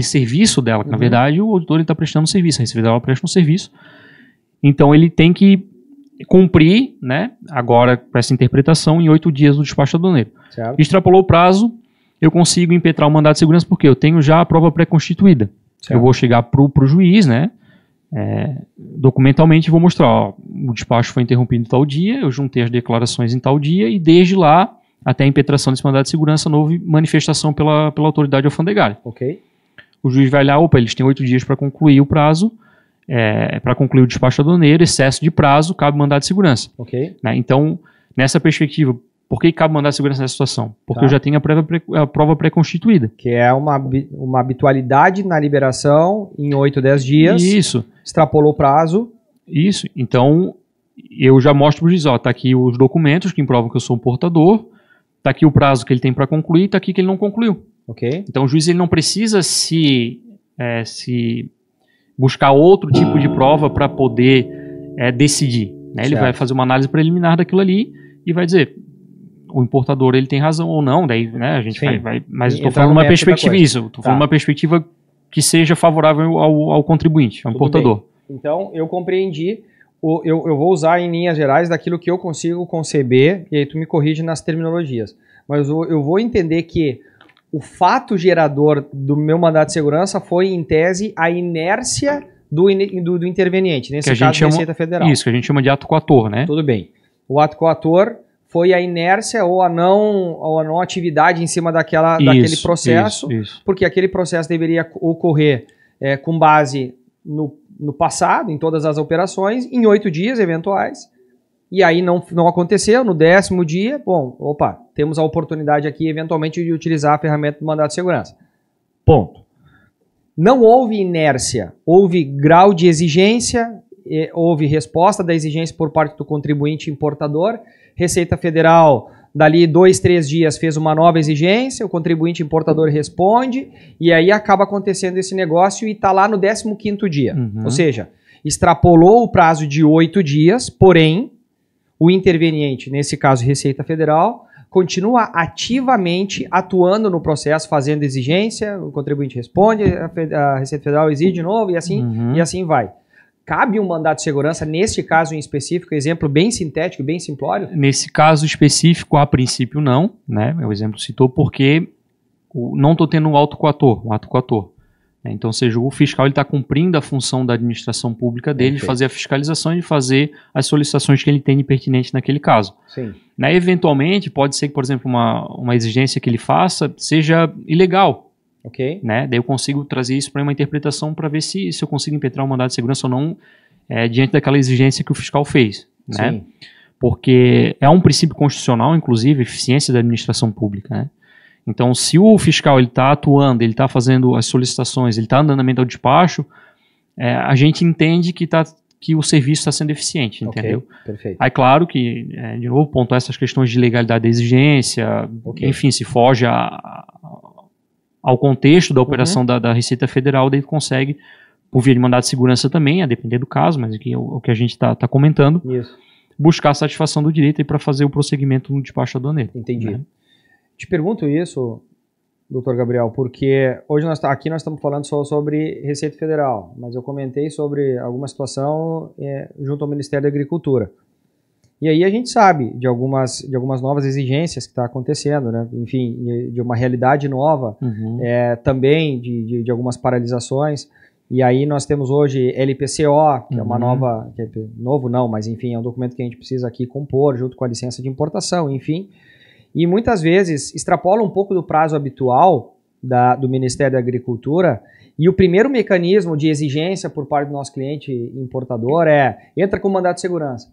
serviço dela, que na verdade o auditor está prestando um serviço, a Receita Federal presta um serviço, então ele tem que cumprir, né, agora com essa interpretação em 8 dias do despacho aduaneiro. Certo. Extrapolou o prazo, eu consigo impetrar o mandado de segurança porque eu tenho já a prova pré-constituída. Eu vou chegar para o juiz, né, documentalmente vou mostrar, ó, o despacho foi interrompido em tal dia, eu juntei as declarações em tal dia e desde lá até a impetração desse mandado de segurança, não houve manifestação pela autoridade alfandegária. Ok. O juiz vai lá, eles têm 8 dias para concluir o prazo, para concluir o despacho aduaneiro, excesso de prazo, cabe mandado de segurança. Ok. Né? Então, nessa perspectiva, por que cabe mandado de segurança nessa situação? Porque eu já tenho a prova pré-constituída. Que é uma habitualidade na liberação em 8, 10 dias. Isso. Extrapolou o prazo. Isso. Então, eu já mostro para o juiz, ó, tá aqui os documentos que comprovam que eu sou um portador, tá aqui o prazo que ele tem para concluir, tá aqui que ele não concluiu. Ok. Então o juiz ele não precisa se buscar outro tipo de prova para poder decidir. Né? Ele vai fazer uma análise preliminar daquilo ali e vai dizer o importador ele tem razão ou não, daí, né, a gente vai mas estou falando uma perspectiva estou falando uma perspectiva que seja favorável ao contribuinte, ao importador. Bem. Então eu compreendi. Eu vou usar em linhas gerais daquilo que eu consigo conceber, e aí tu me corrige nas terminologias. Mas eu vou entender que o fato gerador do meu mandado de segurança foi, em tese, a inércia do interveniente, nesse caso, a Receita Federal. Isso, que a gente chama de ato coator, né? Tudo bem. O ato coator foi a inércia ou a não atividade em cima daquele processo, isso. Porque aquele processo deveria ocorrer com base no passado, em todas as operações, em 8 dias eventuais, e aí não aconteceu, no 10º dia, temos a oportunidade aqui, eventualmente, de utilizar a ferramenta do mandado de segurança. Ponto. Não houve inércia, houve grau de exigência, houve resposta da exigência por parte do contribuinte importador, Receita Federal, dali 2, 3 dias, fez uma nova exigência, o contribuinte importador responde, e aí acaba acontecendo esse negócio e está lá no 15º dia. Ou seja, extrapolou o prazo de 8 dias, porém, o interveniente, nesse caso Receita Federal, continua ativamente atuando no processo, fazendo exigência, o contribuinte responde, a Receita Federal exige de novo, e assim vai. Cabe um mandado de segurança, neste caso em específico, exemplo bem sintético, bem simplório? Nesse caso específico, a princípio não, né? O exemplo citou porque não estou tendo um ato coator. Então, ou seja, o fiscal está cumprindo a função da administração pública dele, de fazer a fiscalização e de fazer as solicitações que ele tem de pertinente naquele caso. Sim. Eventualmente, pode ser que, por exemplo, uma exigência que ele faça seja ilegal. Ok. Daí eu consigo trazer isso para uma interpretação para ver se eu consigo impetrar um mandado de segurança ou não diante daquela exigência que o fiscal fez. Né? Sim. Porque é um princípio constitucional, inclusive, eficiência da administração pública, né? Então, se o fiscal está atuando, ele está fazendo as solicitações, ele está andando andamento ao despacho, a gente entende que o serviço está sendo eficiente, entendeu? Perfeito. Aí, claro que, de novo, pontuar essas questões de legalidade da exigência, enfim, se foge ao contexto da operação da Receita Federal, daí consegue, por via de mandado de segurança também, a depender do caso, mas aqui é o que a gente está comentando, buscar a satisfação do direito para fazer o prosseguimento no despacho aduaneiro. Entendi. Né? Te pergunto isso, doutor Gabriel, porque hoje aqui nós estamos falando só sobre Receita Federal, mas eu comentei sobre alguma situação junto ao Ministério da Agricultura. E aí a gente sabe de algumas novas exigências que está acontecendo, né? Enfim, de uma realidade nova, também de algumas paralisações. E aí nós temos hoje LPCO, que é uma nova, novo não, mas enfim, é um documento que a gente precisa aqui compor, junto com a licença de importação, enfim. E muitas vezes extrapola um pouco do prazo habitual do Ministério da Agricultura, e o primeiro mecanismo de exigência por parte do nosso cliente importador entra com mandado de segurança.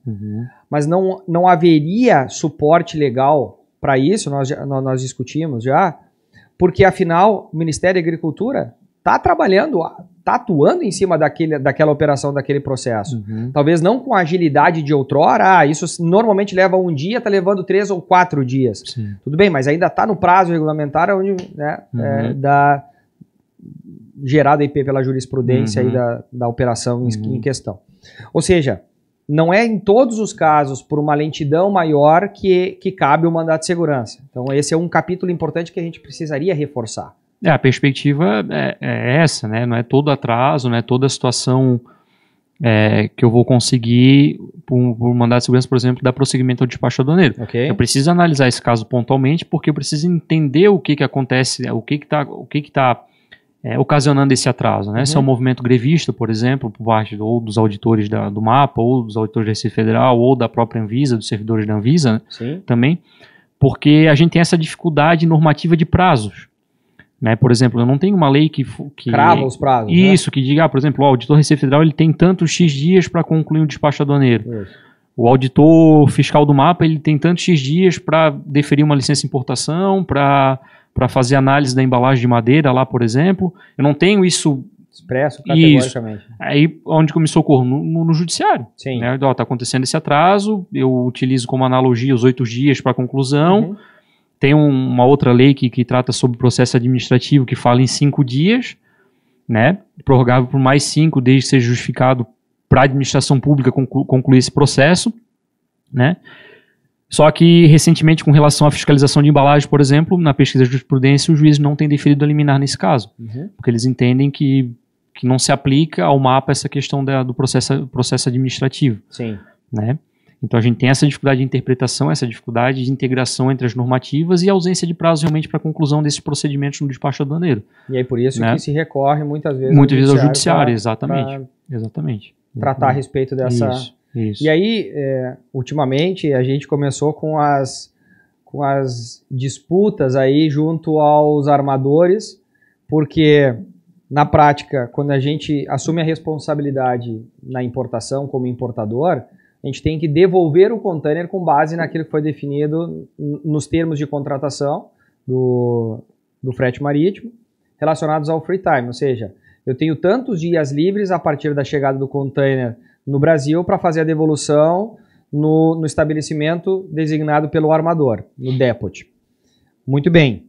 Mas não haveria suporte legal para isso, nós discutimos já, porque afinal o Ministério da Agricultura está trabalhando, está atuando em cima daquela operação, daquele processo. Talvez não com a agilidade de outrora, isso normalmente leva um dia, está levando 3 ou 4 dias. Sim. Tudo bem, mas ainda está no prazo regulamentar onde gerado IP pela jurisprudência aí da operação em questão. Ou seja, não é em todos os casos por uma lentidão maior que cabe o mandado de segurança. Então esse é um capítulo importante que a gente precisaria reforçar. A perspectiva é essa, né? Não é todo atraso, não é toda a situação que eu vou conseguir por mandado de segurança, por exemplo, dar prosseguimento ao despacho aduaneiro. Eu preciso analisar esse caso pontualmente porque eu preciso entender o que acontece, o que está ocasionando esse atraso, né? Se é um movimento grevista, por exemplo, por parte ou dos auditores do MAPA, ou dos auditores da Receita Federal, ou da própria Anvisa, dos servidores da Anvisa, né? Também, porque a gente tem essa dificuldade normativa de prazos. Né? Por exemplo, eu não tenho uma lei que crava os prazos. Isso, né? Que diga, por exemplo, o auditor da Receita Federal ele tem tantos X dias para concluir um despacho aduaneiro. O auditor fiscal do MAPA ele tem tantos X dias para deferir uma licença de importação, para fazer análise da embalagem de madeira lá, por exemplo. Eu não tenho isso expresso categoricamente. Isso. Aí, onde que eu me socorro? No judiciário. Sim. Né? Está acontecendo esse atraso, eu utilizo como analogia os 8 dias para conclusão. Tem uma outra lei que trata sobre processo administrativo que fala em 5 dias, né? Prorrogável por mais 5, desde que seja justificado para a administração pública concluir esse processo, né? Só que, recentemente, com relação à fiscalização de embalagem, por exemplo, na pesquisa de jurisprudência, o juiz não tem deferido a liminar nesse caso, porque eles entendem que não se aplica ao MAPA essa questão do processo administrativo. Sim. Né? Então a gente tem essa dificuldade de interpretação, essa dificuldade de integração entre as normativas e a ausência de prazo realmente para a conclusão desses procedimentos no despacho aduaneiro. E aí por isso que se recorre muitas vezes ao judiciário, exatamente. Tratar a respeito dessa... Isso. E aí, ultimamente, a gente começou com as disputas aí junto aos armadores, porque na prática, quando a gente assume a responsabilidade na importação como importador, a gente tem que devolver o container com base naquilo que foi definido nos termos de contratação do frete marítimo relacionados ao free time, ou seja, eu tenho tantos dias livres a partir da chegada do container no Brasil para fazer a devolução no estabelecimento designado pelo armador, no depot. Muito bem.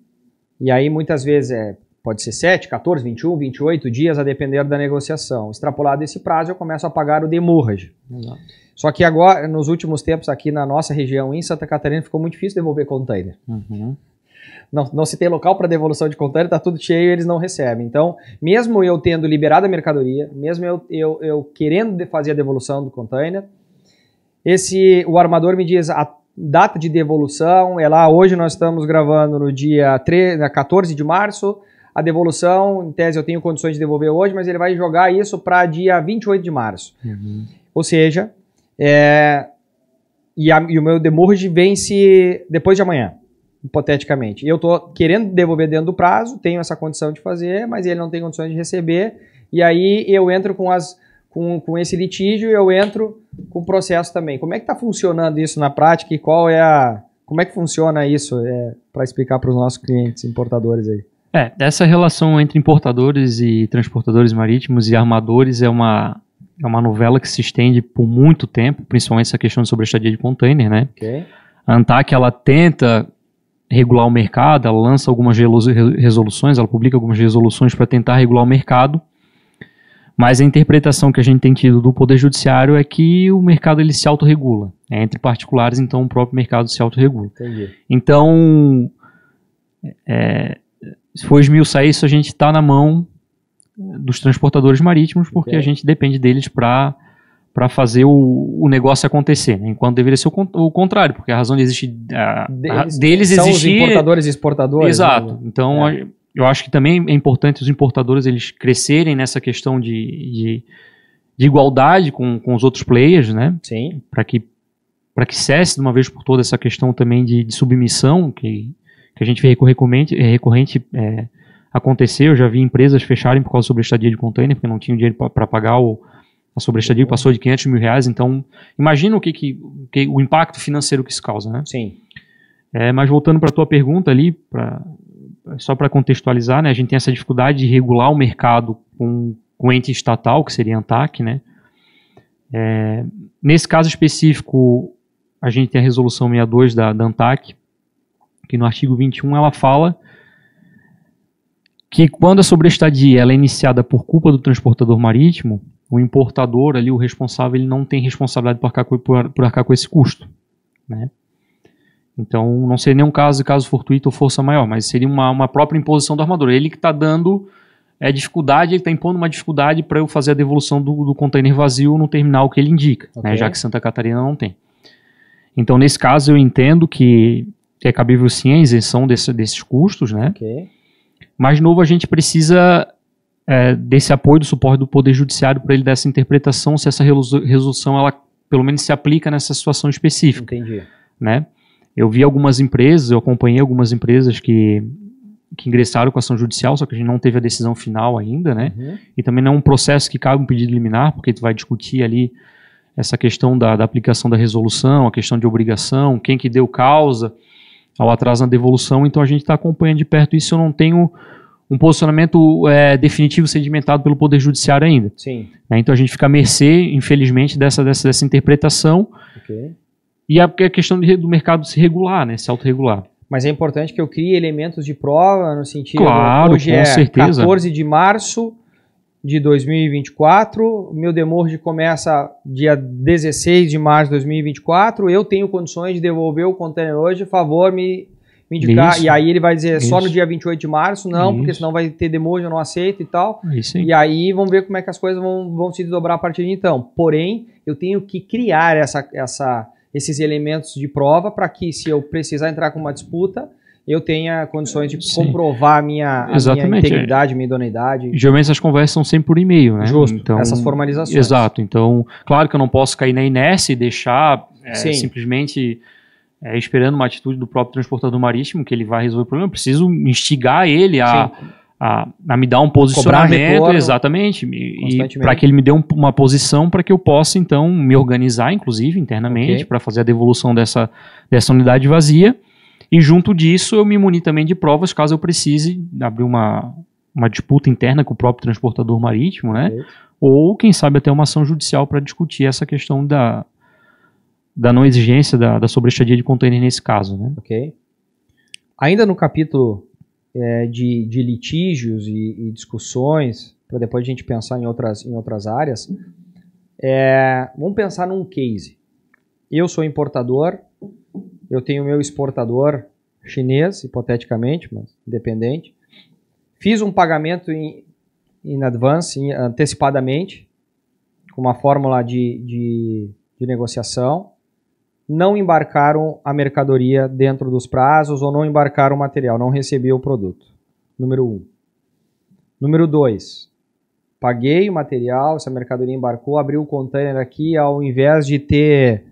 E aí muitas vezes pode ser 7, 14, 21, 28 dias a depender da negociação. Extrapolado esse prazo eu começo a pagar o demurrage. Só que agora, nos últimos tempos, aqui na nossa região, em Santa Catarina, ficou muito difícil devolver container. Não se tem local para devolução de container, está tudo cheio e eles não recebem. Então, mesmo eu tendo liberado a mercadoria, mesmo eu querendo fazer a devolução do container, o armador me diz a data de devolução, hoje nós estamos gravando no dia 14 de março, a devolução, em tese eu tenho condições de devolver hoje, mas ele vai jogar isso para dia 28 de março. Ou seja, e o meu demurge vence depois de amanhã, hipoteticamente. Eu estou querendo devolver dentro do prazo, tenho essa condição de fazer, mas ele não tem condições de receber, e aí eu entro com esse litígio, eu entro com o processo também. Como é que está funcionando isso na prática e como é que funciona isso para explicar para os nossos clientes importadores aí? Essa relação entre importadores e transportadores marítimos e armadores é uma novela que se estende por muito tempo, principalmente essa questão de sobreestadia de container, né? Okay. A ANTAC, ela tenta regular o mercado, ela lança algumas resoluções, ela publica algumas resoluções para tentar regular o mercado, mas a interpretação que a gente tem tido do Poder Judiciário é que o mercado ele se autorregula. Entre particulares, então o próprio mercado se autorregula. Entendi. Então, se for esmiuçar isso, a gente está na mão dos transportadores marítimos, porque a gente depende deles para fazer o negócio acontecer, né? Enquanto deveria ser o contrário, porque a razão de existir deles são existir... os importadores e exportadores. Exato. Né? Então, eu acho que também é importante os importadores eles crescerem nessa questão de igualdade com os outros players, né? Sim. Para que cesse de uma vez por todas essa questão também de submissão que a gente vê recorrente acontecer. Eu já vi empresas fecharem por causa da sobreestadia de container, porque não tinham dinheiro para pagar a sobreestadia, que passou de R$500 mil. Então, imagina o impacto financeiro que isso causa, né? Sim. Mas voltando para a tua pergunta ali, só para contextualizar, né, a gente tem essa dificuldade de regular o mercado com o ente estatal, que seria a ANTAC, né? Nesse caso específico, a gente tem a resolução 62 da ANTAC, que no artigo 21 ela fala que quando a sobreestadia ela é iniciada por culpa do transportador marítimo, o importador ali, o responsável, ele não tem responsabilidade por arcar com esse custo, né? Então, não seria nenhum caso fortuito ou força maior, mas seria uma própria imposição do armador. Ele que está dando dificuldade, ele está impondo uma dificuldade para eu fazer a devolução do container vazio no terminal que ele indica, né, já que Santa Catarina não tem. Então, nesse caso, eu entendo que é cabível sim a isenção desses custos, né? Mas, de novo, a gente precisa desse apoio, do suporte do Poder Judiciário para ele dar essa interpretação, se essa resolução, ela pelo menos se aplica nessa situação específica. Entendi. Né? Eu vi algumas empresas, eu acompanhei algumas empresas que ingressaram com ação judicial, só que a gente não teve a decisão final ainda, né? E também não é um processo que cabe um pedido liminar, porque tu vai discutir ali essa questão da aplicação da resolução, a questão de obrigação, quem que deu causa ao atraso na devolução. Então a gente está acompanhando de perto isso. Eu não tenho um posicionamento definitivo sedimentado pelo Poder Judiciário ainda. Sim. Então a gente fica à mercê, infelizmente, dessa interpretação. E a questão do mercado se regular, né, se autorregular. Mas é importante que eu crie elementos de prova no sentido... Claro, hoje com certeza. 14 de março de 2024, meu demurge começa dia 16 de março de 2024, eu tenho condições de devolver o container hoje, por favor, me indicar. Isso. E aí ele vai dizer só no dia 28 de março, não, porque senão vai ter demurge, eu não aceito e tal. E aí vamos ver como é que as coisas vão se desdobrar a partir de então. Porém, eu tenho que criar esses elementos de prova para que, se eu precisar entrar com uma disputa, eu tenha condições de comprovar a minha integridade, minha idoneidade. Geralmente essas conversas são sempre por e-mail, né? Justo, então, essas formalizações. Exato, então, claro que eu não posso cair na inércia e deixar simplesmente esperando uma atitude do próprio transportador marítimo, que ele vai resolver o problema. Eu preciso instigar ele a me dar um posicionamento, exatamente, e para que ele me dê uma posição para que eu possa, então, me organizar, inclusive, internamente, para fazer a devolução dessa unidade vazia. E junto disso, eu me muni também de provas, caso eu precise abrir uma disputa interna com o próprio transportador marítimo, né? Ou, quem sabe, até uma ação judicial para discutir essa questão da não exigência da sobreestadia de container nesse caso, né? Ainda no capítulo de litígios e discussões, para depois a gente pensar em outras áreas, vamos pensar num case. Eu sou importador, eu tenho meu exportador chinês, hipoteticamente, mas independente. Fiz um pagamento in advance, antecipadamente, com uma fórmula de negociação. Não embarcaram a mercadoria dentro dos prazos ou não embarcaram o material, não recebi o produto. Número 1. Número 2, paguei o material, essa mercadoria embarcou, abri o container aqui, ao invés de ter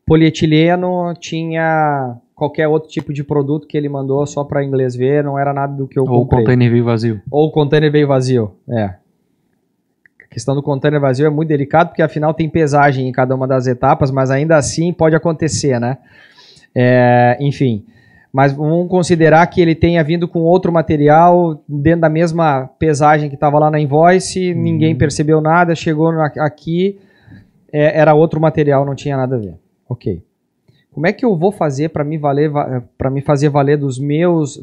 polietileno, tinha qualquer outro tipo de produto que ele mandou só para inglês ver, não era nada do que eu comprei. Ou o container veio vazio. Ou o container veio vazio, A questão do container vazio é muito delicado, porque afinal tem pesagem em cada uma das etapas, mas ainda assim pode acontecer, né? Enfim, mas vamos considerar que ele tenha vindo com outro material dentro da mesma pesagem que estava lá na invoice, ninguém percebeu nada, chegou aqui, era outro material, não tinha nada a ver. Ok. Como é que eu vou fazer para me fazer valer dos meus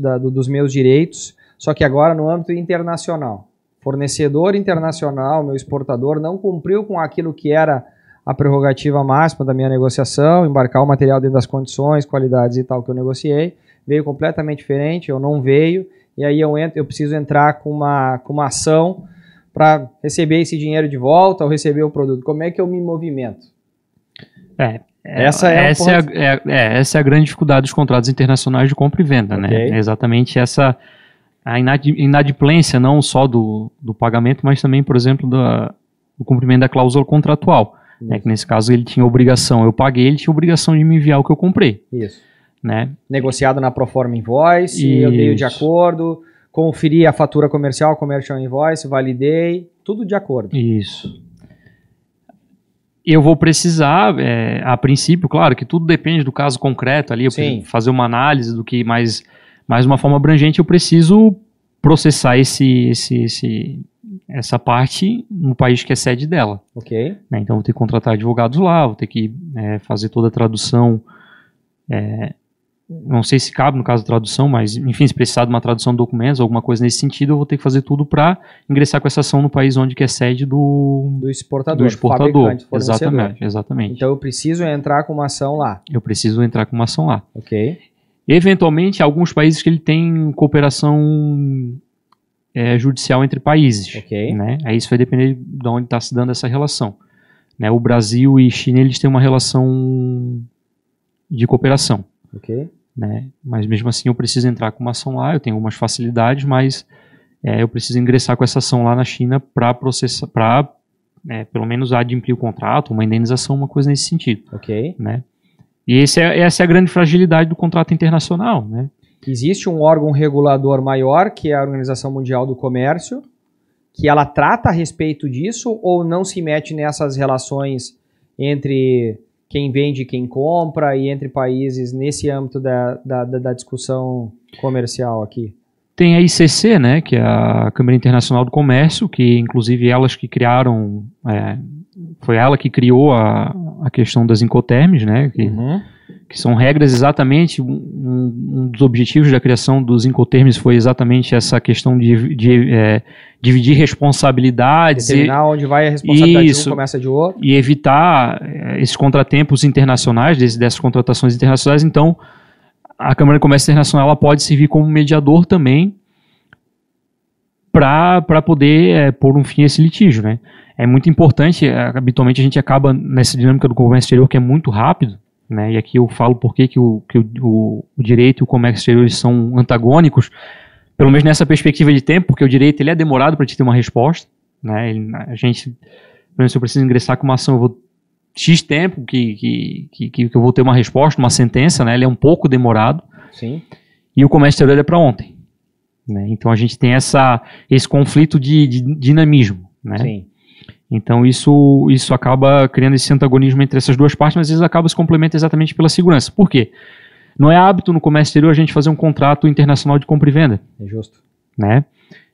direitos, só que agora no âmbito internacional? Fornecedor internacional, meu exportador, não cumpriu com aquilo que era a prerrogativa máxima da minha negociação, embarcar o material dentro das condições, qualidades e tal que eu negociei, veio completamente diferente, eu não veio, e aí eu preciso entrar com uma ação para receber esse dinheiro de volta ou receber o produto. Como é que eu me movimento? Essa é a grande dificuldade dos contratos internacionais de compra e venda, né? É exatamente essa a inadimplência não só do pagamento, mas também, por exemplo, do cumprimento da cláusula contratual. Que nesse caso ele tinha obrigação, eu paguei, ele tinha obrigação de me enviar o que eu comprei. Isso. Né? Negociado na Proforma Invoice, eu dei o de acordo, conferi a fatura comercial, Commercial Invoice, validei, tudo de acordo. Isso. Eu vou precisar, a princípio, claro que tudo depende do caso concreto ali, eu preciso fazer uma análise do que mais de uma forma abrangente, eu preciso processar essa parte no país que é sede dela. Ok. Né? Então, vou ter que contratar advogados lá, vou ter que fazer toda a tradução. Não sei se cabe no caso da tradução, mas, enfim, se precisar de uma tradução de documentos, alguma coisa nesse sentido, eu vou ter que fazer tudo para ingressar com essa ação no país onde que é sede do exportador. Exatamente. Então, eu preciso entrar com uma ação lá. Ok. Eventualmente, alguns países que ele tem cooperação judicial entre países. Ok. Né? Aí isso vai depender de onde está se dando essa relação. Né? O Brasil e China, eles têm uma relação de cooperação. Ok. Né? Mas mesmo assim eu preciso entrar com uma ação lá, eu tenho algumas facilidades, mas eu preciso ingressar com essa ação lá na China para processar, para pelo menos adimplir o contrato, uma indenização, uma coisa nesse sentido. Ok. Né? E essa é a grande fragilidade do contrato internacional. Né? Existe um órgão regulador maior, que é a Organização Mundial do Comércio, que ela trata a respeito disso ou não se mete nessas relações entre quem vende e quem compra e entre países nesse âmbito da discussão comercial aqui? Tem a ICC, né, que é a Câmara Internacional do Comércio, que inclusive elas que criaram, foi ela que criou a questão das incoterms, né, que são regras exatamente, um dos objetivos da criação dos incoterms foi exatamente essa questão de dividir responsabilidades. Determinar onde vai a responsabilidade de um, começa de outro. E evitar esses contratempos internacionais, dessas contratações internacionais. Então, a Câmara de Comércio Internacional ela pode servir como mediador também para poder pôr um fim a esse litígio. Né? É muito importante, habitualmente a gente acaba nessa dinâmica do comércio exterior que é muito rápido, né? E aqui eu falo por que o direito e o comércio exterior são antagônicos, pelo menos nessa perspectiva de tempo, porque o direito ele é demorado para te ter uma resposta. Né? A gente, por exemplo, se eu preciso ingressar com uma ação, eu vou X tempo que eu vou ter uma resposta, uma sentença, né? Ele é um pouco demorado. Sim. E o comércio exterior é para ontem. Né? Então a gente tem esse conflito de dinamismo. Né? Sim. Então isso acaba criando esse antagonismo entre essas duas partes, mas às vezes acaba se complementa exatamente pela segurança. Por quê? Não é hábito no comércio exterior a gente fazer um contrato internacional de compra e venda. É justo. Né?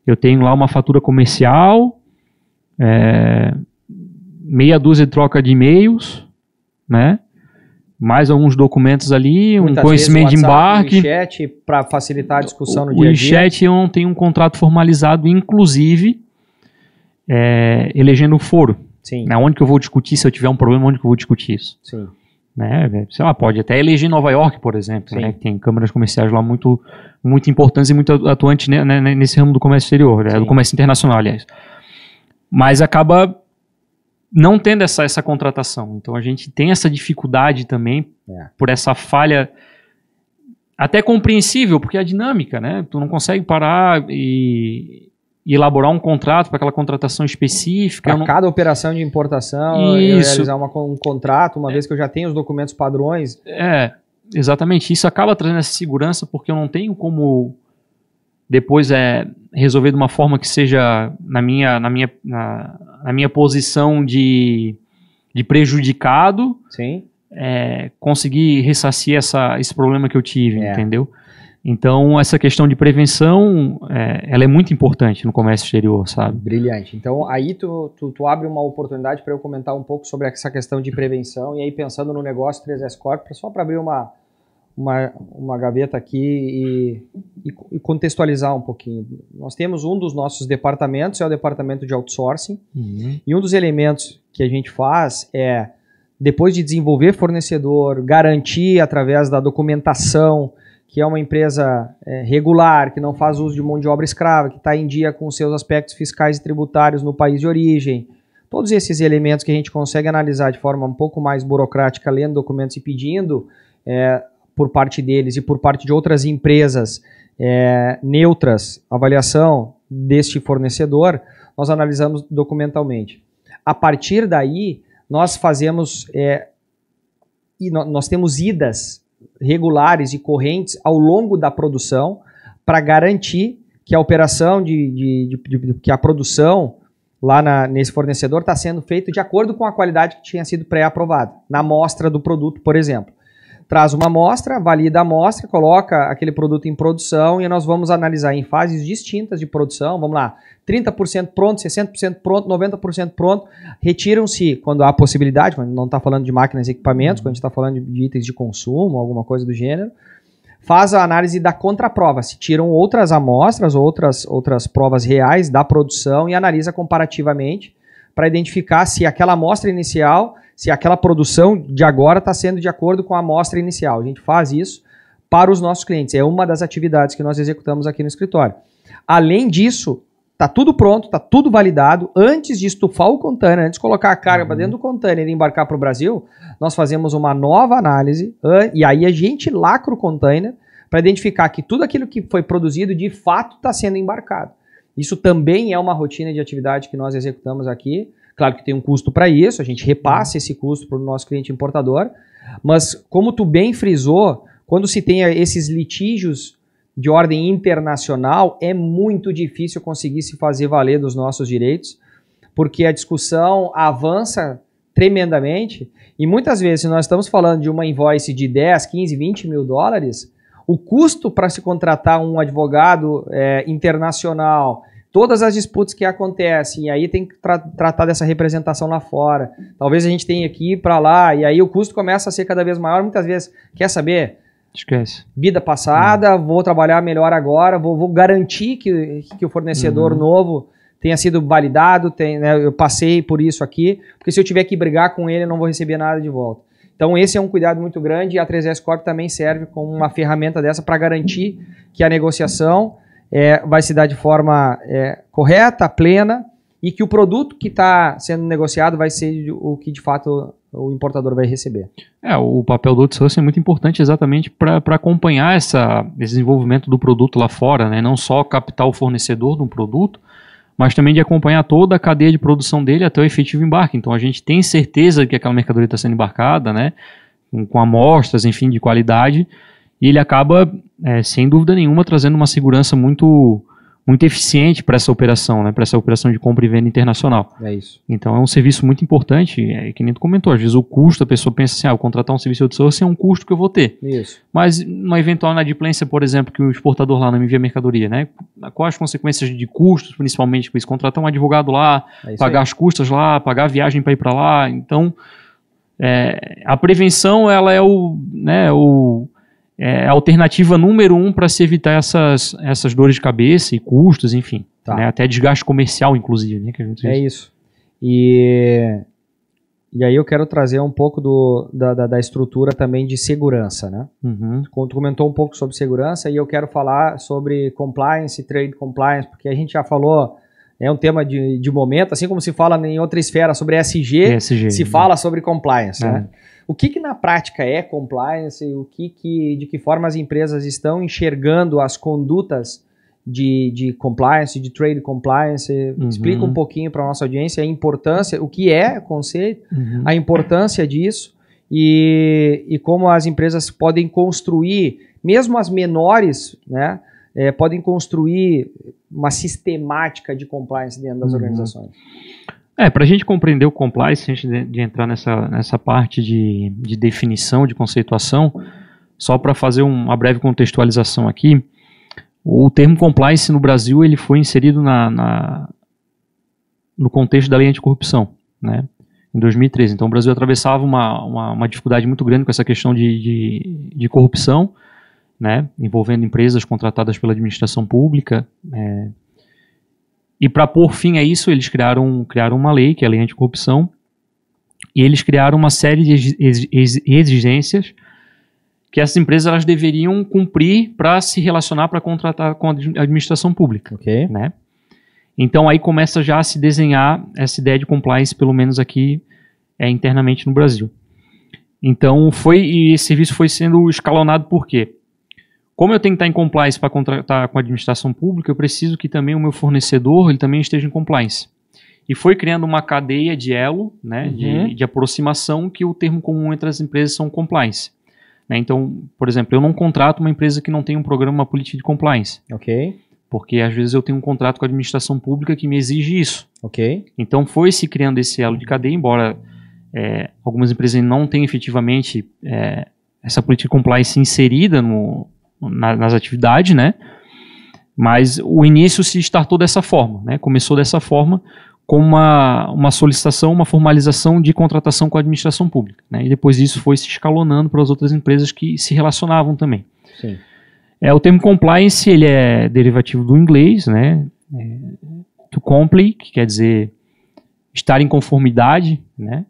Eu tenho lá uma fatura comercial, meia dúzia de troca de e-mails, né? Mais alguns documentos ali, muitas um conhecimento de embarque. O chat para facilitar a discussão no dia a dia. O chat eu não tenho um contrato formalizado, inclusive elegendo o foro. Sim. Né? Onde que eu vou discutir, se eu tiver um problema, onde que eu vou discutir isso? Sim. Né? Sei lá, pode até eleger em Nova York, por exemplo, né? Tem câmaras comerciais lá muito, muito importantes e muito atuantes nesse ramo do comércio exterior, do comércio internacional, aliás. Mas acaba não tendo essa contratação. Então a gente tem essa dificuldade também por essa falha até compreensível, porque é a dinâmica, né? Tu não consegue parar e elaborar um contrato para aquela contratação específica. Para cada operação de importação, eu realizar um contrato, uma vez que eu já tenho os documentos padrões. Exatamente. Isso acaba trazendo essa segurança, porque eu não tenho como depois resolver de uma forma que seja na minha posição de prejudicado. Sim. Conseguir ressarcir esse problema que eu tive, entendeu? Então, essa questão de prevenção, ela é muito importante no comércio exterior, sabe? Brilhante. Então, aí tu abre uma oportunidade para eu comentar um pouco sobre essa questão de prevenção, e aí pensando no negócio 3S Corp, só para abrir uma gaveta aqui e contextualizar um pouquinho. Nós temos um dos nossos departamentos, é o departamento de outsourcing, e um dos elementos que a gente faz depois de desenvolver fornecedor, garantir através da documentação que é uma empresa regular, que não faz uso de mão de obra escrava, que está em dia com os seus aspectos fiscais e tributários no país de origem. Todos esses elementos que a gente consegue analisar de forma um pouco mais burocrática, lendo documentos e pedindo por parte deles e por parte de outras empresas neutras, avaliação deste fornecedor, nós analisamos documentalmente. A partir daí, nós fazemos, nós temos idas regulares e correntes ao longo da produção para garantir que a operação que a produção lá nesse fornecedor está sendo feita de acordo com a qualidade que tinha sido pré-aprovada, na amostra do produto, por exemplo. Traz uma amostra, valida a amostra, coloca aquele produto em produção e nós vamos analisar em fases distintas de produção, vamos lá, 30% pronto, 60% pronto, 90% pronto, retiram-se quando há possibilidade, quando não está falando de máquinas e equipamentos, quando a gente está falando de itens de consumo, alguma coisa do gênero, faz a análise da contraprova, se tiram outras amostras, outras provas reais da produção e analisa comparativamente para identificar se aquela amostra inicial, se aquela produção de agora está sendo de acordo com a amostra inicial. A gente faz isso para os nossos clientes. É uma das atividades que nós executamos aqui no escritório. Além disso, está tudo pronto, está tudo validado. Antes de estufar o container, antes de colocar a carga para dentro do container e embarcar para o Brasil, nós fazemos uma nova análise e aí a gente lacra o container para identificar que tudo aquilo que foi produzido de fato está sendo embarcado. Isso também é uma rotina de atividade que nós executamos aqui. Claro que tem um custo para isso, a gente repassa esse custo para o nosso cliente importador, mas como tu bem frisou, quando se tem esses litígios de ordem internacional, é muito difícil conseguir se fazer valer dos nossos direitos, porque a discussão avança tremendamente e muitas vezes, se nós estamos falando de uma invoice de 10, 15, 20 mil dólares, o custo para se contratar um advogado internacional, todas as disputas que acontecem, e aí tem que tratar dessa representação lá fora. Talvez a gente tenha que ir para lá, e aí o custo começa a ser cada vez maior. Muitas vezes, quer saber? Esquece. Vida passada, vou trabalhar melhor agora, vou garantir que o fornecedor novo tenha sido validado, eu passei por isso aqui, porque se eu tiver que brigar com ele, eu não vou receber nada de volta. Então esse é um cuidado muito grande e a 3S Corp também serve como uma ferramenta dessa para garantir que a negociação vai se dar de forma correta, plena, e que o produto que está sendo negociado vai ser o que de fato o importador vai receber. O papel do outsourcing é muito importante exatamente para acompanhar esse desenvolvimento do produto lá fora, né? Não só captar o fornecedor de um produto, mas também de acompanhar toda a cadeia de produção dele até o efetivo embarque. Então a gente tem certeza que aquela mercadoria está sendo embarcada, né? Com amostras, enfim, de qualidade, e ele acaba, sem dúvida nenhuma, trazendo uma segurança muito eficiente para essa operação, né? Para essa operação de compra e venda internacional. É isso. Então é um serviço muito importante, que nem tu comentou, às vezes o custo, a pessoa pensa assim, eu contratar um serviço de outsourcing é um custo que eu vou ter. Isso. Mas numa eventual inadimplência, por exemplo, que o exportador lá não me envia mercadoria, né? Quais as consequências de custos, principalmente com isso? Contratar um advogado lá, pagar as custas lá, pagar a viagem para ir para lá. Então, a prevenção, ela é a alternativa número 1 para se evitar essas dores de cabeça e custos, enfim. Tá. Né? Até desgaste comercial, inclusive. Né? Que a gente isso. E aí eu quero trazer um pouco da estrutura também de segurança, né? Tu comentou um pouco sobre segurança e eu quero falar sobre compliance, trade compliance, porque a gente já falou, é um tema de momento, assim como se fala em outra esfera sobre ESG, se fala sobre compliance, né? O que na prática é compliance? De que forma as empresas estão enxergando as condutas de compliance, de trade compliance. Explica um pouquinho para a nossa audiência a importância, o que é conceito, a importância disso e como as empresas podem construir, mesmo as menores, né, podem construir uma sistemática de compliance dentro das organizações. Para a gente compreender o compliance, antes de entrar nessa parte de definição, de conceituação, só para fazer uma breve contextualização aqui, o termo compliance no Brasil ele foi inserido no contexto da lei anticorrupção, né, em 2013. Então o Brasil atravessava uma dificuldade muito grande com essa questão de corrupção, né, envolvendo empresas contratadas pela administração pública. E para pôr fim a isso, eles criaram uma lei, que é a lei anticorrupção, e eles criaram uma série de exigências que essas empresas elas deveriam cumprir para se relacionar, para contratar com a administração pública. Okay. Né? Então aí começa já a se desenhar essa ideia de compliance, pelo menos aqui internamente no Brasil. Então esse serviço foi sendo escalonado por quê? Como eu tenho que estar em compliance para contratar com a administração pública, eu preciso que também o meu fornecedor ele também esteja em compliance. E foi criando uma cadeia de elo, né, de aproximação, que o termo comum entre as empresas são compliance. Né? Então, por exemplo, eu não contrato uma empresa que não tem um programa, uma política de compliance. Ok. Porque às vezes eu tenho um contrato com a administração pública que me exige isso. Ok. Então foi se criando esse elo de cadeia, embora algumas empresas não tenham efetivamente essa política de compliance inserida nas atividades, né? Mas o início se startou dessa forma, né? Começou dessa forma com uma solicitação, uma formalização de contratação com a administração pública, né? E depois isso foi se escalonando para as outras empresas que se relacionavam também. Sim. O termo compliance ele é derivativo do inglês, né? To comply, que quer dizer estar em conformidade, né?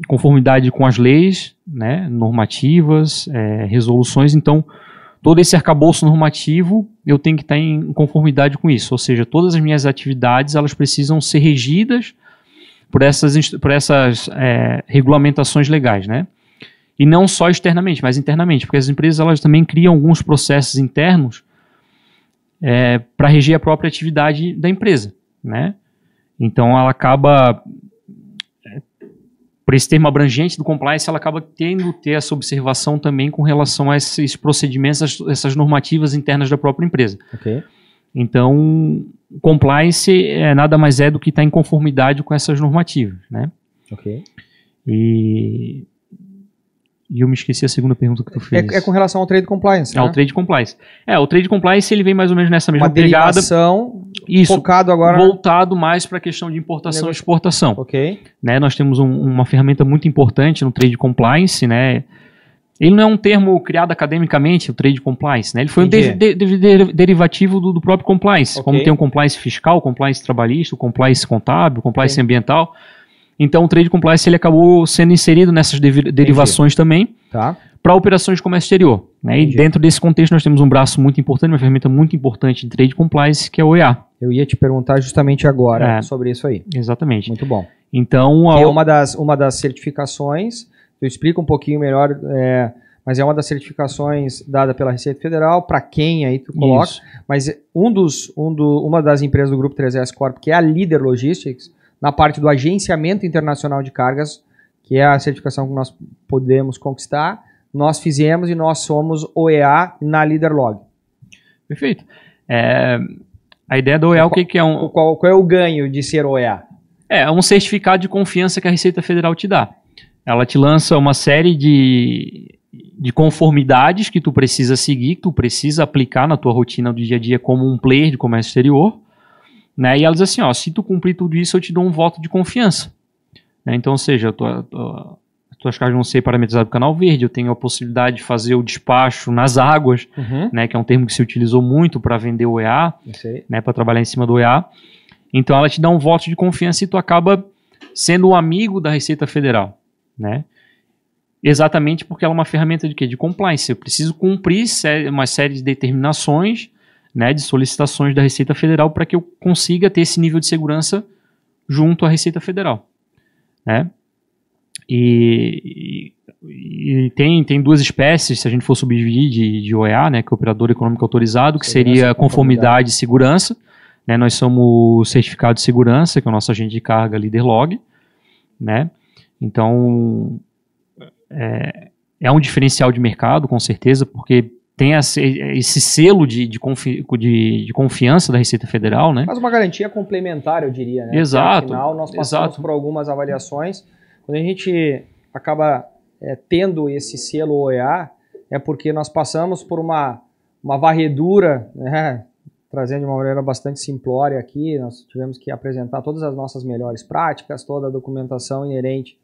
Conformidade com as leis, né, normativas, resoluções. Então, todo esse arcabouço normativo, eu tenho que estar em conformidade com isso. Ou seja, todas as minhas atividades, elas precisam ser regidas por essas regulamentações legais, né? E não só externamente, mas internamente, porque as empresas elas também criam alguns processos internos para reger a própria atividade da empresa, né? Então, ela acaba... Por esse termo abrangente do compliance, ela acaba tendo ter essa observação também com relação a esses procedimentos, essas normativas internas da própria empresa. Okay. Então, compliance nada mais é do que estar em conformidade com essas normativas, né? Ok. E eu me esqueci a segunda pergunta que tu fez. É com relação ao trade compliance, né? Ao trade compliance. O trade compliance ele vem mais ou menos nessa mesma pegada. Derivação, focado agora... Voltado mais para a questão de importação e exportação. Ok. Né, nós temos uma ferramenta muito importante no trade compliance, né? Ele não é um termo criado academicamente, o trade compliance, né? Ele foi um derivativo do próprio compliance. Okay. Como tem o compliance fiscal, o compliance trabalhista, o compliance contábil, o compliance ambiental. Então, o trade compliance ele acabou sendo inserido nessas derivações também para operações de comércio exterior. Né? E dentro desse contexto, nós temos um braço muito importante, uma ferramenta muito importante de trade compliance, que é o OEA. Eu ia te perguntar justamente agora sobre isso aí. Exatamente. Muito bom. Então, é uma das certificações, tu explica um pouquinho melhor, mas é uma das certificações dada pela Receita Federal, para quem aí tu coloca. Isso. Mas uma das empresas do Grupo 3S Corp, que é a Líder Logistics, na parte do agenciamento internacional de cargas, que é a certificação que nós podemos conquistar, nós fizemos e nós somos OEA na Líder Log. Perfeito. A ideia do OEA, o que é um... Qual é o ganho de ser OEA? É um certificado de confiança que a Receita Federal te dá. Ela te lança uma série de conformidades que tu precisa seguir, que tu precisa aplicar na tua rotina do dia a dia como um player de comércio exterior. Né? E ela diz assim, se tu cumprir tudo isso, eu te dou um voto de confiança. Né? Então, ou seja, tuas cargas vão ser parametrizadas do canal verde, eu tenho a possibilidade de fazer o despacho nas águas, né? Que é um termo que se utilizou muito para vender o OEA, né? Para trabalhar em cima do OEA. Então, ela te dá um voto de confiança e tu acaba sendo um amigo da Receita Federal. Né? Exatamente porque ela é uma ferramenta de quê? De compliance. Eu preciso cumprir uma série de determinações, né, de solicitações da Receita Federal para que eu consiga ter esse nível de segurança junto à Receita Federal. Né? E E tem duas espécies, se a gente for subdividir de OEA, né, que é Operador Econômico Autorizado, que seria conformidade e segurança. Né, nós somos certificado de segurança, que é o nosso agente de carga LeaderLog. Né? Então, é um diferencial de mercado, com certeza, porque tem esse selo de confiança da Receita Federal. Né? Faz uma garantia complementar, eu diria. Né? Exato. Porque, afinal, nós passamos por algumas avaliações. Quando a gente acaba tendo esse selo OEA, é porque nós passamos por uma varredura, né? Trazendo de uma maneira bastante simplória aqui, nós tivemos que apresentar todas as nossas melhores práticas, toda a documentação inerente,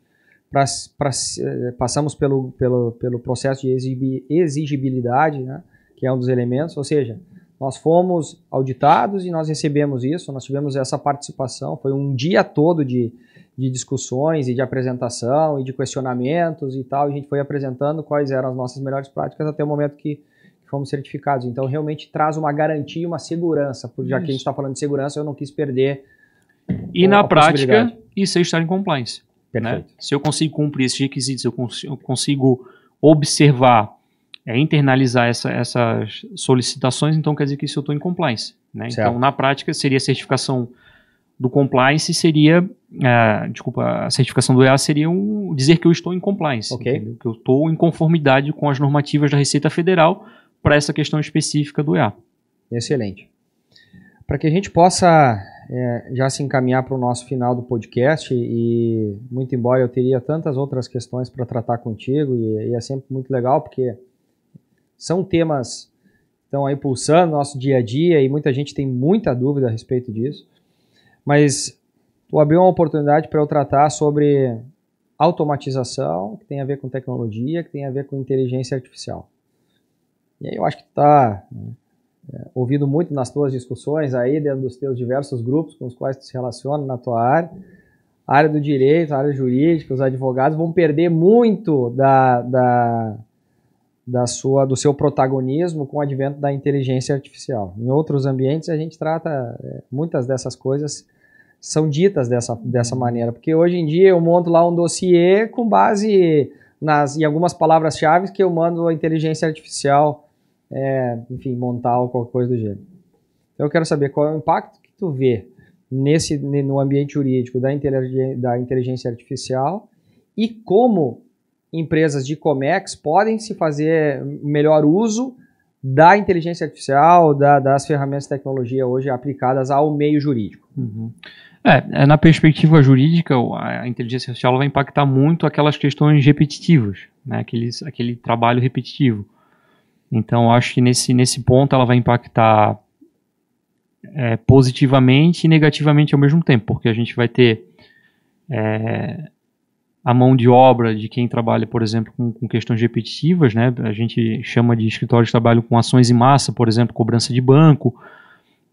passamos pelo processo de exigibilidade, né, que é um dos elementos, ou seja, nós fomos auditados e nós recebemos isso, nós tivemos essa participação, foi um dia todo de discussões e de apresentação e de questionamentos e tal, e a gente foi apresentando quais eram as nossas melhores práticas até o momento que fomos certificados. Então, realmente traz uma garantia e uma segurança. Já que a gente está falando de segurança, eu não quis perder. E na prática, isso é estar em compliance. Perfeito. Né? Se eu consigo cumprir esses requisitos, eu consigo observar, internalizar essas solicitações, então quer dizer que isso eu estou em compliance. Né? Então, na prática, seria a certificação do compliance, seria, a certificação do EA seria dizer que eu estou em compliance. Okay. Que eu estou em conformidade com as normativas da Receita Federal para essa questão específica do EA. Excelente. Para que a gente possa já se encaminhar para o nosso final do podcast, e muito embora eu teria tantas outras questões para tratar contigo, e é sempre muito legal, porque são temas que estão aí pulsando no nosso dia a dia, e muita gente tem muita dúvida a respeito disso, mas tu abriu uma oportunidade para eu tratar sobre automatização, que tem a ver com tecnologia, que tem a ver com inteligência artificial. E aí eu acho que tu está ouvindo muito nas tuas discussões aí, dentro dos teus diversos grupos com os quais tu se relaciona na tua área. A área do direito, a área jurídica, os advogados vão perder muito do seu protagonismo com o advento da inteligência artificial. Em outros ambientes a gente trata, muitas dessas coisas são ditas dessa maneira, porque hoje em dia eu monto lá um dossiê com base em algumas palavras-chave que eu mando a inteligência artificial enfim, montar ou qualquer coisa do gênero. Então eu quero saber qual é o impacto que tu vê no ambiente jurídico da inteligência artificial e como empresas de Comex podem se fazer melhor uso da inteligência artificial, das ferramentas de tecnologia hoje aplicadas ao meio jurídico. Uhum. Na perspectiva jurídica, a inteligência artificial vai impactar muito aquelas questões repetitivas, né? Aquele trabalho repetitivo. Então, acho que nesse ponto ela vai impactar positivamente e negativamente ao mesmo tempo, porque a gente vai ter a mão de obra de quem trabalha, por exemplo, com questões repetitivas, né? A gente chama de escritório de trabalho com ações em massa, por exemplo, cobrança de banco,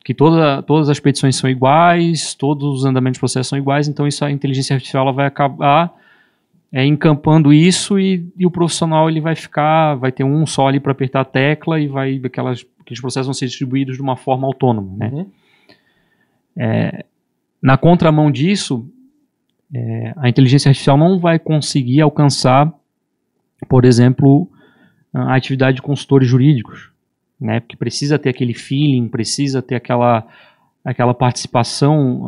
que todas as petições são iguais, todos os andamentos de processo são iguais, então a inteligência artificial ela vai acabar encampando isso e o profissional ele vai ter um só ali para apertar a tecla e aqueles processos vão ser distribuídos de uma forma autônoma. Né? Uhum. Na contramão disso, a inteligência artificial não vai conseguir alcançar, por exemplo, a atividade de consultores jurídicos, né? Porque precisa ter aquele feeling, precisa ter aquela participação,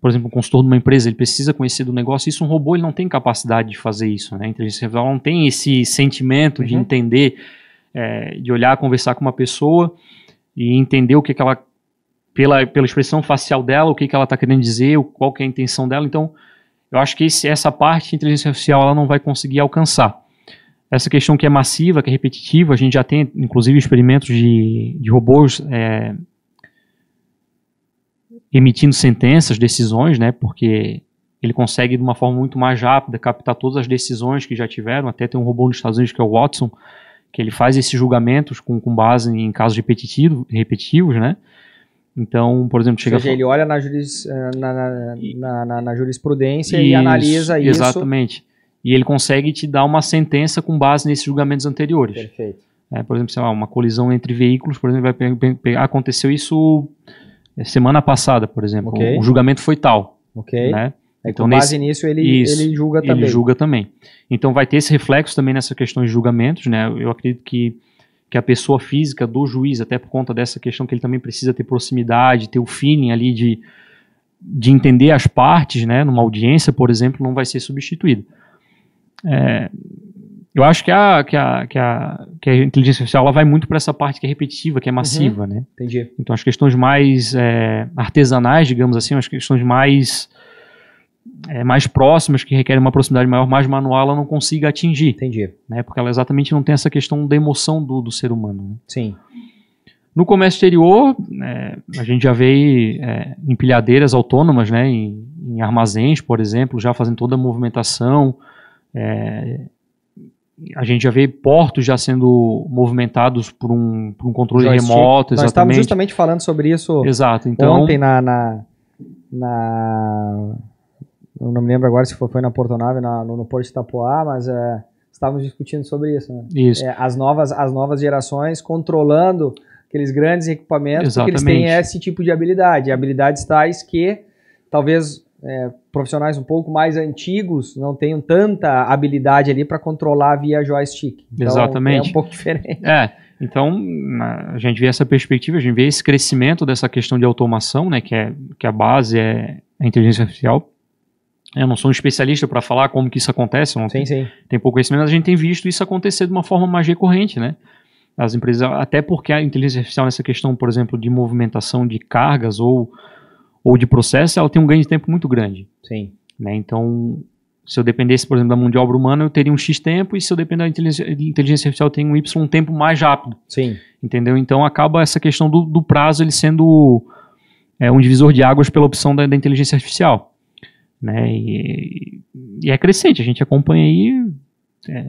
por exemplo, um consultor de uma empresa, ele precisa conhecer do negócio, isso um robô ele não tem capacidade de fazer isso, né? A inteligência artificial não tem esse sentimento de entender, de olhar, conversar com uma pessoa e entender o que ela, pela expressão facial dela, o que ela está querendo dizer, qual que é a intenção dela. Então, eu acho que essa parte de inteligência artificial ela não vai conseguir alcançar. Essa questão que é massiva, que é repetitiva, a gente já tem, inclusive, experimentos de robôs emitindo sentenças, decisões, né, porque ele consegue, de uma forma muito mais rápida, captar todas as decisões que já tiveram. Até tem um robô nos Estados Unidos, que é o Watson, que ele faz esses julgamentos com base em casos repetitivos, né. Então, por exemplo... Ou seja, ele olha na jurisprudência e analisa isso. Exatamente. E ele consegue te dar uma sentença com base nesses julgamentos anteriores. Perfeito. Por exemplo, sei lá, uma colisão entre veículos, por exemplo, aconteceu isso semana passada, por exemplo. Okay. O julgamento foi tal. Okay. Né? Então, com base nisso, ele julga também. Ele julga também. Então, vai ter esse reflexo também nessa questão de julgamentos, né? Eu acredito que a pessoa física do juiz, até por conta dessa questão que ele também precisa ter proximidade, ter o feeling ali de entender as partes, né? Numa audiência, por exemplo, não vai ser substituído. Eu acho que a inteligência artificial ela vai muito para essa parte que é repetitiva, que é massiva, né? Entendi. Então, as questões mais artesanais, digamos assim, as questões mais próximas, que requerem uma proximidade maior, mais manual, ela não consiga atingir. Entendi. Né? Porque ela exatamente não tem essa questão da emoção do ser humano. Né? Sim. No comércio exterior, a gente já vê empilhadeiras autônomas, né, em armazéns, por exemplo, já fazendo toda a movimentação. A gente já vê portos já sendo movimentados por um controle remoto. Nós estávamos justamente falando sobre isso. Exato. Então, ontem eu não me lembro agora se foi na Portonave, no Porto de Itapoá, mas estávamos discutindo sobre isso. Né? Isso. As novas gerações controlando aqueles grandes equipamentos, exatamente, porque eles têm esse tipo de habilidade. Habilidades tais que talvez profissionais um pouco mais antigos não tenham tanta habilidade ali para controlar via joystick. Então, exatamente. É um pouco diferente. Então, a gente vê essa perspectiva, a gente vê esse crescimento dessa questão de automação, né, que a base é a inteligência artificial. Eu não sou um especialista para falar como que isso acontece, tem pouco conhecimento, mas a gente tem visto isso acontecer de uma forma mais recorrente, né? As empresas, até porque a inteligência artificial nessa questão, por exemplo, de movimentação de cargas ou de processo, ela tem um ganho de tempo muito grande. Sim. Né? Então, se eu dependesse, por exemplo, da mão de obra humana, eu teria um X tempo, e se eu depender da inteligência artificial, eu tenho um Y tempo mais rápido. Sim. Entendeu? Então, acaba essa questão do prazo ele sendo um divisor de águas pela opção da inteligência artificial. Né? E é crescente, a gente acompanha aí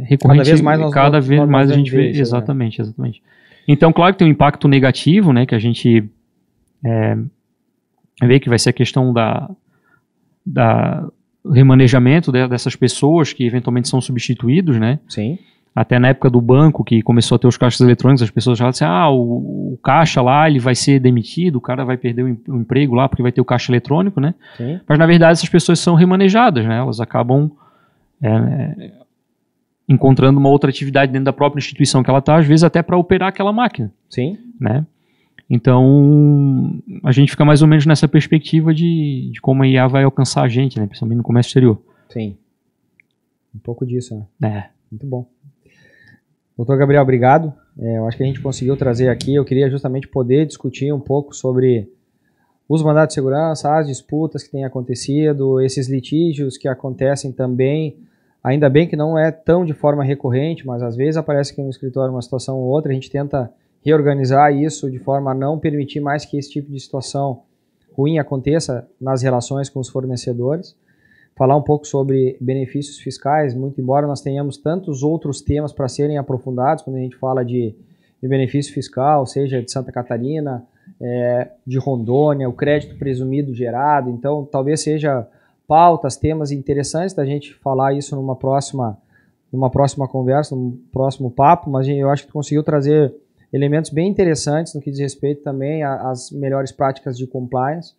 recorrente, cada vez mais a gente vê isso, exatamente. Então, claro que tem um impacto negativo, né, que a gente vê que vai ser a questão da remanejamento dessas pessoas que eventualmente são substituídos, né? Sim. Até na época do banco, que começou a ter os caixas eletrônicos, as pessoas já disseram, o caixa lá, ele vai ser demitido, o cara vai perder o emprego lá porque vai ter o caixa eletrônico, né? Sim. Mas, na verdade, essas pessoas são remanejadas, né? Elas acabam encontrando uma outra atividade dentro da própria instituição que ela está, às vezes até para operar aquela máquina. Sim. Né? Então, a gente fica mais ou menos nessa perspectiva de como a IA vai alcançar a gente, né? Principalmente no comércio exterior. Sim. Um pouco disso, né? Muito bom. Doutor Gabriel, obrigado. Eu acho que a gente conseguiu trazer aqui, eu queria justamente poder discutir um pouco sobre os mandatos de segurança, as disputas que têm acontecido, esses litígios que acontecem também, ainda bem que não é tão de forma recorrente, mas às vezes aparece aqui no escritório uma situação ou outra, a gente tenta reorganizar isso de forma a não permitir mais que esse tipo de situação ruim aconteça nas relações com os fornecedores. Falar um pouco sobre benefícios fiscais, muito embora nós tenhamos tantos outros temas para serem aprofundados, quando a gente fala de benefício fiscal, seja de Santa Catarina, de Rondônia, o crédito presumido gerado, então talvez seja pautas, temas interessantes da gente falar isso numa próxima conversa, num próximo papo, mas eu acho que conseguiu trazer elementos bem interessantes no que diz respeito também às melhores práticas de compliance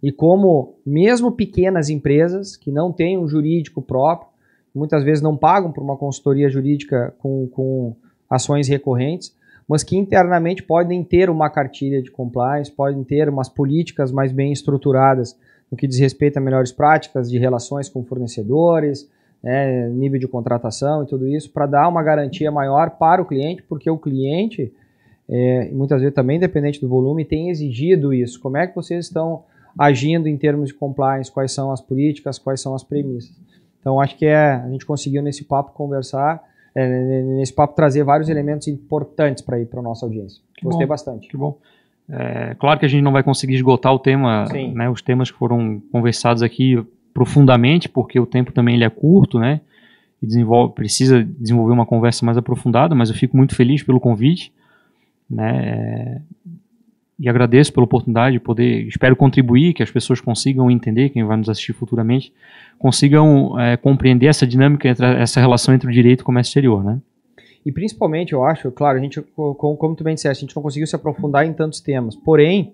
e como mesmo pequenas empresas que não têm um jurídico próprio, muitas vezes não pagam por uma consultoria jurídica com ações recorrentes, mas que internamente podem ter uma cartilha de compliance, podem ter umas políticas mais bem estruturadas no que diz respeito a melhores práticas de relações com fornecedores, nível de contratação e tudo isso, para dar uma garantia maior para o cliente, porque o cliente muitas vezes também, dependente do volume, tem exigido isso. Como é que vocês estão agindo em termos de compliance? Quais são as políticas? Quais são as premissas? Então, acho que a gente conseguiu nesse papo conversar, nesse papo trazer vários elementos importantes para a nossa audiência. Gostei bastante. Que bom. Claro que a gente não vai conseguir esgotar o tema, né, os temas que foram conversados aqui profundamente, porque o tempo também ele é curto, né? E precisa desenvolver uma conversa mais aprofundada, mas eu fico muito feliz pelo convite. Né, e agradeço pela oportunidade de poder, espero contribuir, que as pessoas consigam entender, quem vai nos assistir futuramente, consigam compreender essa dinâmica, essa relação entre o direito e o comércio exterior, né? E principalmente, eu acho, claro, a gente, como tu bem disseste, a gente não conseguiu se aprofundar em tantos temas, porém,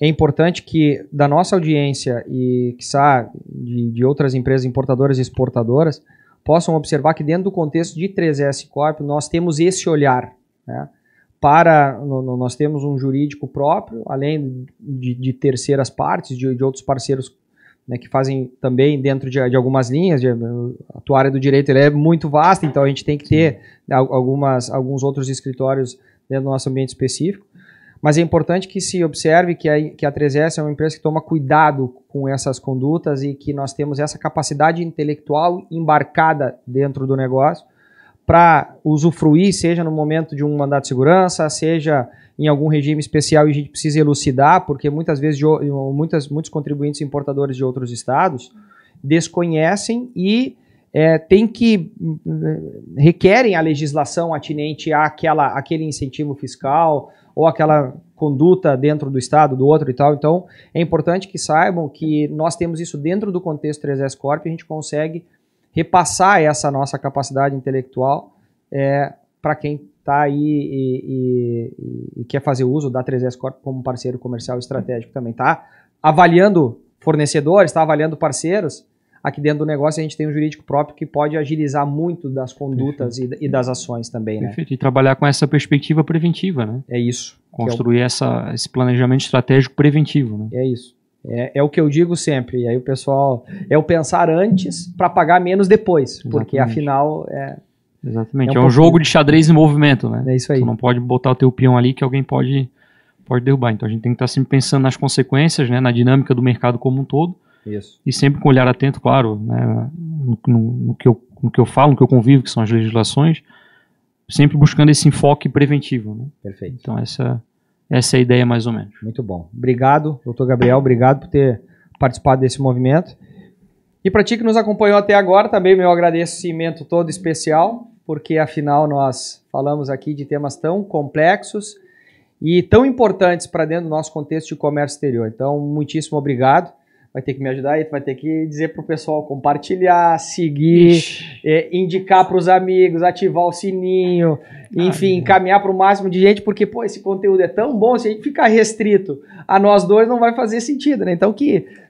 é importante que da nossa audiência e quiçá de outras empresas importadoras e exportadoras possam observar que dentro do contexto de 3S Corp nós temos esse olhar, né? Nós temos um jurídico próprio, além de terceiras partes, de outros parceiros, né, que fazem também dentro de algumas linhas. A tua área do direito é muito vasta, então a gente tem que ter alguns outros escritórios dentro do nosso ambiente específico. Mas é importante que se observe que a 3S é uma empresa que toma cuidado com essas condutas e que nós temos essa capacidade intelectual embarcada dentro do negócio para usufruir, seja no momento de um mandato de segurança, seja em algum regime especial e a gente precisa elucidar, porque muitas vezes muitos contribuintes importadores de outros estados desconhecem e requerem a legislação atinente àquele incentivo fiscal ou aquela conduta dentro do estado, do outro e tal. Então, é importante que saibam que nós temos isso dentro do contexto 3S Corp e a gente consegue repassar essa nossa capacidade intelectual para quem está aí e quer fazer uso da 3S Corp como parceiro comercial estratégico também. Está avaliando fornecedores, está avaliando parceiros. Aqui dentro do negócio a gente tem um jurídico próprio que pode agilizar muito das condutas e das ações também. Perfeito. Né? E trabalhar com essa perspectiva preventiva, né? É isso. Construir esse planejamento estratégico preventivo, né? É isso. É o que eu digo sempre. E aí o pessoal, é o pensar antes para pagar menos depois. Exatamente. Porque afinal Exatamente. É um jogo de xadrez em movimento, né? É isso aí. Tu não pode botar o teu peão ali que alguém pode derrubar. Então a gente tem que estar sempre pensando nas consequências, né? Na dinâmica do mercado como um todo. Isso. E sempre com olhar atento, claro, né? no que eu falo, no que eu convivo, que são as legislações, sempre buscando esse enfoque preventivo, né? Perfeito. Então essa é a ideia mais ou menos. Muito bom. Obrigado, doutor Gabriel, obrigado por ter participado desse movimento. E para ti que nos acompanhou até agora, também meu agradecimento todo especial, porque afinal nós falamos aqui de temas tão complexos e tão importantes para dentro do nosso contexto de comércio exterior. Então, muitíssimo obrigado. Vai ter que me ajudar aí, vai ter que dizer para o pessoal compartilhar, seguir, indicar para os amigos, ativar o sininho, enfim, encaminhar para o máximo de gente, porque esse conteúdo é tão bom, se a gente ficar restrito a nós dois não vai fazer sentido, né? Então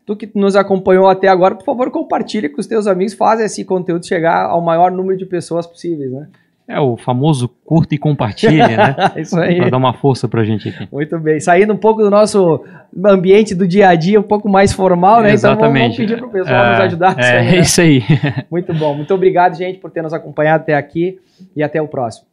tu que nos acompanhou até agora, por favor, compartilhe com os teus amigos, faz esse conteúdo chegar ao maior número de pessoas possíveis, né? É o famoso curta e compartilha, né? Isso aí. Para dar uma força pra gente aqui. Muito bem. Saindo um pouco do nosso ambiente do dia a dia, um pouco mais formal, né? Exatamente. Então vamos pedir pro pessoal nos ajudar. É isso aí. Muito bom. Muito obrigado, gente, por ter nos acompanhado até aqui e até o próximo.